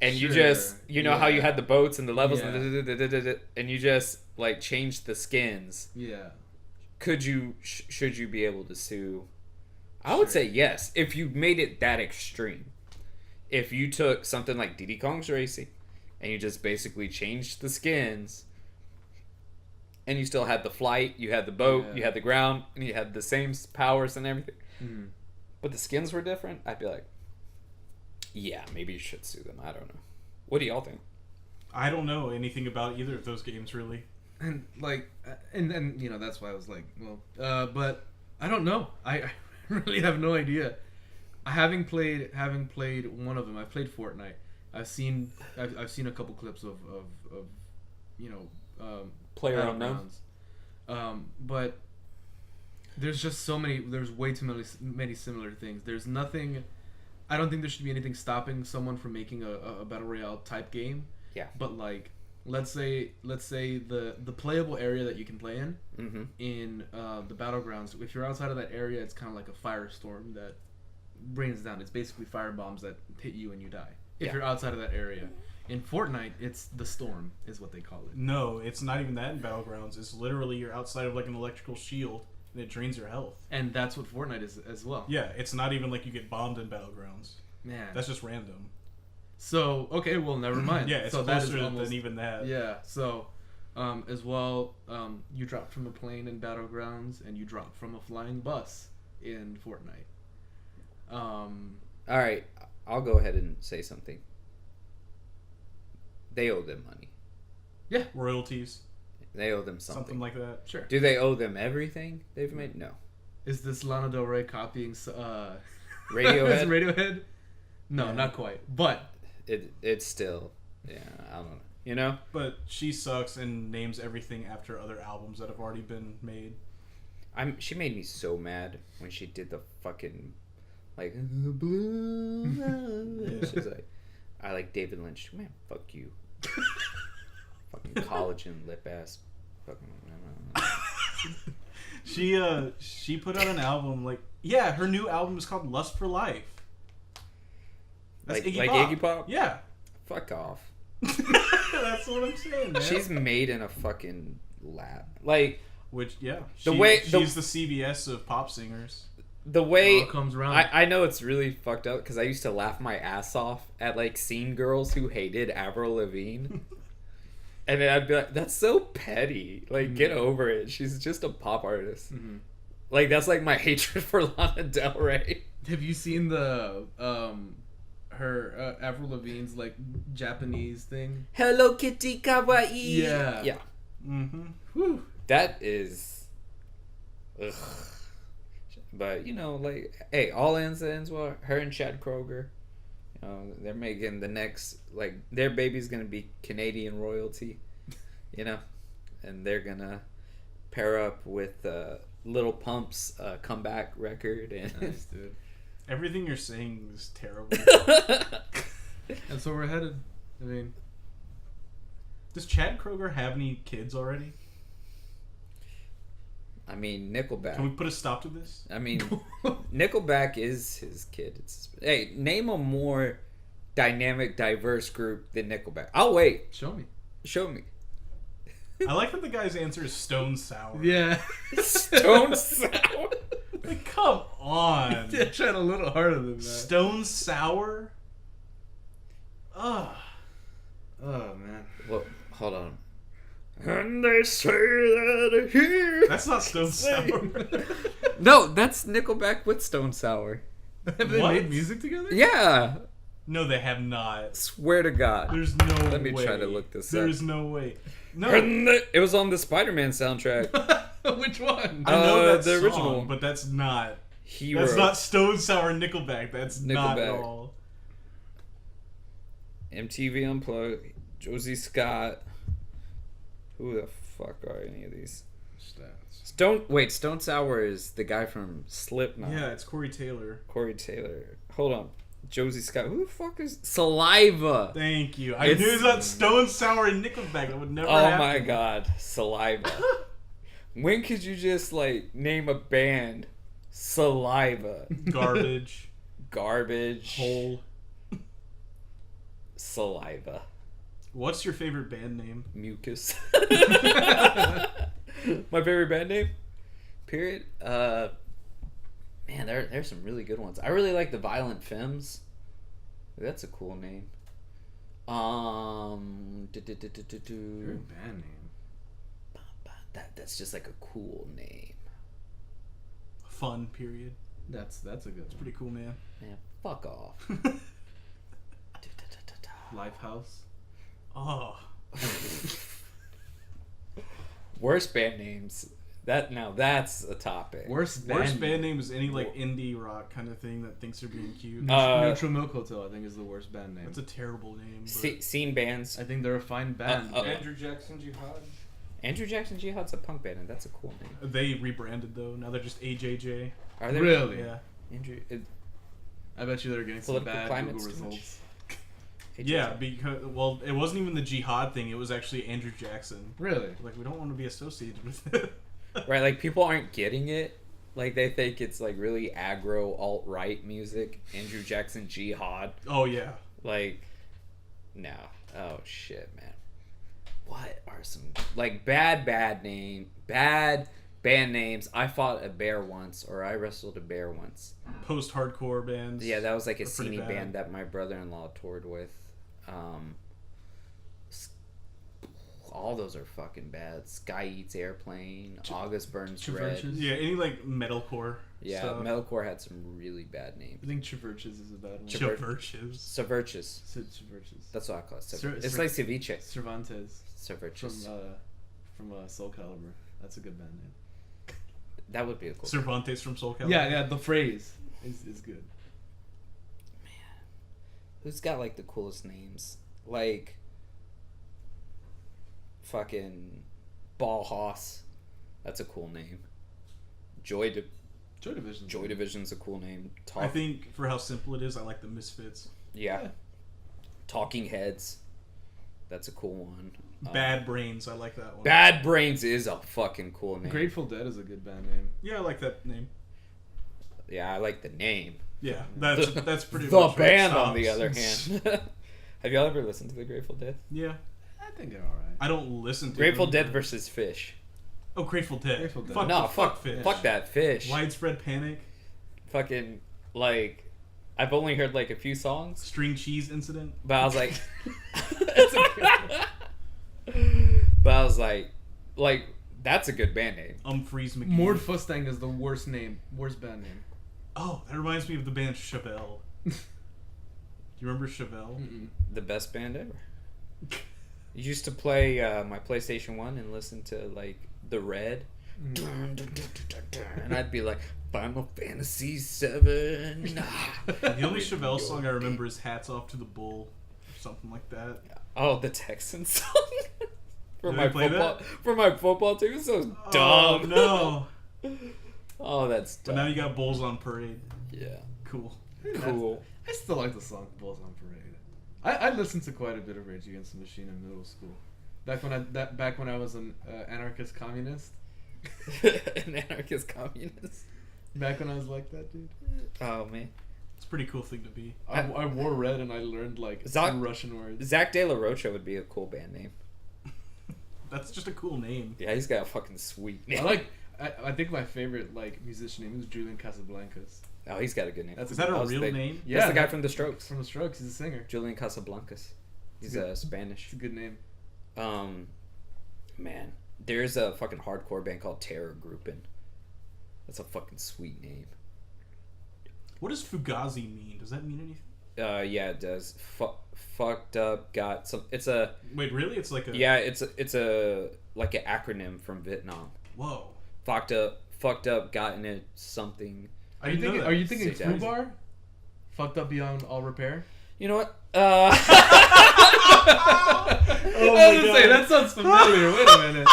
A: and you just how you had the boats and the levels and you just like changed the skins. Should you be able to sue? I would say yes if you made it that extreme. If you took something like Diddy Kong's Racing and you just basically changed the skins. And you still had the flight, you had the boat, you had the ground, and you had the same powers and everything. But the skins were different. I'd be like, yeah, maybe you should sue them. I don't know. What do y'all think?
C: I don't know anything about either of those games, really.
B: And, like, and that's why I was like, well, but I don't know. I really have no idea. Having played one of them, I've played Fortnite. I've seen a couple clips of
A: PlayerUnknown's.
B: But there's just there's way too many similar things. There's nothing. I don't think there should be anything stopping someone from making a battle royale type game.
A: Yeah.
B: But like, let's say the playable area that you can play in the battlegrounds. If you're outside of that area, it's kind of like a firestorm that rains down. It's basically fire bombs that hit you and you die. If you're outside of that area. In Fortnite, it's the storm, is what they call it.
C: No, it's not even that in Battlegrounds. It's literally you're outside of like an electrical shield, and it drains your health.
B: And that's what Fortnite is as well.
C: Yeah, it's not even like you get bombed in Battlegrounds.
B: Man.
C: That's just random.
B: So, okay, well, never mind.
C: Yeah, it's closer than even that.
B: Yeah, so, as well, you drop from a plane in Battlegrounds, and you drop from a flying bus in Fortnite.
A: All right, I'll go ahead and say something. They owe them money.
B: Yeah.
C: Royalties.
A: They owe them something.
C: Something like that.
B: Sure.
A: Do they owe them everything they've made? No.
B: Is this Lana Del Rey copying
A: Radiohead?
B: Radiohead? No, not quite. But
A: it's still, I don't know. You know?
C: But she sucks and names everything after other albums that have already been made.
A: She made me so mad when she did the fucking like blue. She's like, I like David Lynch. Man, fuck you. Fucking collagen lip ass. Fucking.
C: She put out an album her new album is called Lust for Life. That's
A: Iggy Pop?
C: Yeah.
A: Fuck off.
C: That's what I'm saying, man.
A: She's made in a fucking lab. Like,
C: which she's the CBS of pop singers.
A: The way
B: it all comes around.
A: I know it's really fucked up because I used to laugh my ass off at like scene girls who hated Avril Lavigne. And then I'd be like, that's so petty. Like, get over it. She's just a pop artist. Like, that's like my hatred for Lana Del Rey.
B: Have you seen the her Avril Lavigne's like Japanese thing.
A: Hello Kitty Kawaii.
B: Yeah.
A: Yeah.
C: Mm-hmm.
B: Whew.
A: That is. Ugh. But like, hey, all ends well. Her and Chad Kroeger, they're making the next, like, their baby's gonna be Canadian royalty, and they're gonna pair up with Little Pump's comeback record. And
B: Nice, dude.
C: Everything you're saying is terrible.
B: That's where we're headed. I mean,
C: Does Chad Kroeger have any kids already?
A: I mean, Nickelback.
C: Can we put a stop to this?
A: I mean, Nickelback is his kid. Hey, name a more dynamic, diverse group than Nickelback. I'll wait.
B: show me.
A: Show me.
C: I like that the guy's answer is Stone Sour.
B: Yeah.
A: Stone Sour.
C: Like, come on.
B: Yeah, tried a little harder than that.
C: Stone Sour? Ugh.
B: Oh man.
A: Well, hold on. And they say that here.
C: That's not Stone Sour.
A: No, that's Nickelback with Stone Sour.
B: Have they
C: What?
B: made music together?
A: Yeah.
C: No, they have not.
A: Swear to God.
C: There's no way.
A: Let me try to look this up.
C: There's no way. No.
A: It was on the Spider-Man soundtrack.
B: Which one?
C: I know that
A: the
C: song,
A: original.
C: but that's not.
A: Hero.
C: That's not Stone Sour Nickelback. That's not at
A: Nickelback.
C: all.
A: MTV Unplugged. Josie Scott. Who the fuck are any of these?
B: Stats.
A: Stone Sour is the guy from Slipknot.
C: Yeah, it's Corey Taylor.
A: Corey Taylor. Hold on. Josie Scott. Who the fuck is Saliva?
C: Thank you. I
A: It's-
C: knew that Stone Sour and Nickelback. That would never
A: Oh
C: happen.
A: my God. Saliva. When could you just name a band? Saliva.
C: Garbage.
A: Garbage.
C: Hole.
A: Saliva.
C: What's your favorite band name?
A: Mucus. My favorite band name? Period. Man, there's some really good ones. I really like the Violent Femmes. That's a cool name.
B: Favorite band name.
A: That's just like a cool name.
C: Fun, period.
B: That's a good one.
C: Pretty cool, man.
A: Man, fuck off.
B: Lifehouse.
C: Oh.
A: Worst band names. That's a topic.
B: Worst
C: Worst band name is any indie rock kind of thing that thinks they're being cute.
B: Neutral Milk Hotel, I think, is the worst band name.
C: That's a terrible name. But
A: Scene bands.
B: I think they're a fine band.
D: Andrew Jackson Jihad.
A: Andrew Jackson Jihad's a punk band, and that's a cool name.
C: they rebranded though. Now they're just AJJ.
A: Are they
B: Really?
C: Yeah.
A: Andrew?
B: I bet you they're getting some
A: Political
B: bad
A: climate's
B: Google
A: too much.
B: results.
C: Yeah, because it wasn't even the jihad thing. It was actually Andrew Jackson.
B: Really?
C: Like, we don't want to be associated with it.
A: Right, like people aren't getting it. Like they think it's like really aggro alt-right music. Andrew Jackson Jihad.
C: Oh yeah.
A: Like, no. Oh shit, man. What are some bad band names? I fought a bear once, or I wrestled a bear once.
C: Post-hardcore bands.
A: Yeah, that was like a
C: are pretty
A: scene
C: bad.
A: band that my brother-in-law toured with. All those are fucking bad. Sky Eats Airplane, August Burns Red.
B: Traverses?
C: Yeah, any metalcore.
A: Yeah,
C: stuff.
A: metalcore had some really bad names.
B: I think Traverses is a bad one.
C: Traverses.
A: Subverches.
B: Traverses.
A: That's what I call it.
B: Cer-
A: It's
B: cer-
A: like ceviche.
B: Cervantes
A: Subverches.
B: from Soul Calibur. That's a good band name.
A: That would be a cool.
C: Cervantes from Soul Calibur.
B: Yeah, the phrase is good.
A: Who's got the coolest names? Like fucking Ballhaus. That's a cool name. Joy Division's a cool name.
C: I think for how simple it is, I like the Misfits.
A: Yeah. Talking Heads. That's a cool one.
C: Bad Brains, I like that one.
A: Bad Brains is a fucking cool name.
B: Grateful Dead is a good band name.
C: Yeah, I like that name.
A: Yeah, I like the name.
C: Yeah, that's pretty
A: The
C: much where it
A: band, on
C: stops.
A: the other hand. Have y'all ever listened to the Grateful Dead?
C: Yeah.
B: I think they're alright.
C: I don't listen to
A: Grateful
C: them,
A: Dead
C: but-
A: versus Fish.
C: Oh, Grateful Dead.
B: Grateful Dead.
C: Fuck,
A: No,
C: fuck Fish.
A: Fuck that Fish.
C: Widespread Panic.
A: Fucking, I've only heard a few songs,
C: String Cheese Incident.
A: but I was like...
B: That's a good
A: But I was like, that's a good band name.
C: Umphreys McGee.
B: Mord Fustang is the worst band name.
C: Oh, that reminds me of the band Chevelle. Do you You remember Chevelle?
A: The best band ever. I used to play my PlayStation 1 and listen to like The Red. And I'd be like, Final Fantasy 7.
C: The only Chevelle song I remember is Hats Off to the Bull or something like that.
A: Oh, the Texan song. For
C: Did
A: my
C: they play
A: football
C: that?
A: For my football team. It's so
C: Oh
A: dumb.
C: no.
A: Oh, that's
C: But
A: dumb.
C: now you got Bulls on Parade.
A: Yeah.
C: Cool.
A: Cool.
B: I still like the song "Bulls on Parade." I listened to quite a bit of Rage Against the Machine in middle school. Back when I was an anarchist communist.
A: An anarchist communist.
B: Back when I was like that, dude.
A: Oh man.
C: It's a pretty cool thing to be.
B: I wore red and I learned like some Russian words.
A: Zach De La Rocha would be a cool band name.
C: That's just a cool name.
A: Yeah, he's got a fucking sweet name.
B: I think my favorite like musician name is Julian Casablancas.
A: Oh, he's got a good name.
C: Is that a real name?
A: Yeah, that's the guy from The Strokes.
B: From The Strokes, he's a singer.
A: Julian Casablancas. He's Spanish.
B: It's a good name.
A: Man, there's a fucking hardcore band called Terror Groupin'. That's a fucking sweet name.
C: What does Fugazi mean? Does that mean anything?
A: Yeah, it does. Fucked up. Got some. It's a.
C: Wait, really? It's like a.
A: Yeah, it's a like an acronym from Vietnam.
C: Whoa.
A: Fucked up. Gotten it something.
B: Are you thinking
A: Say that.
B: FUBAR? Fucked up beyond all repair.
A: You know what?
B: I was gonna say that sounds familiar. Wait a minute.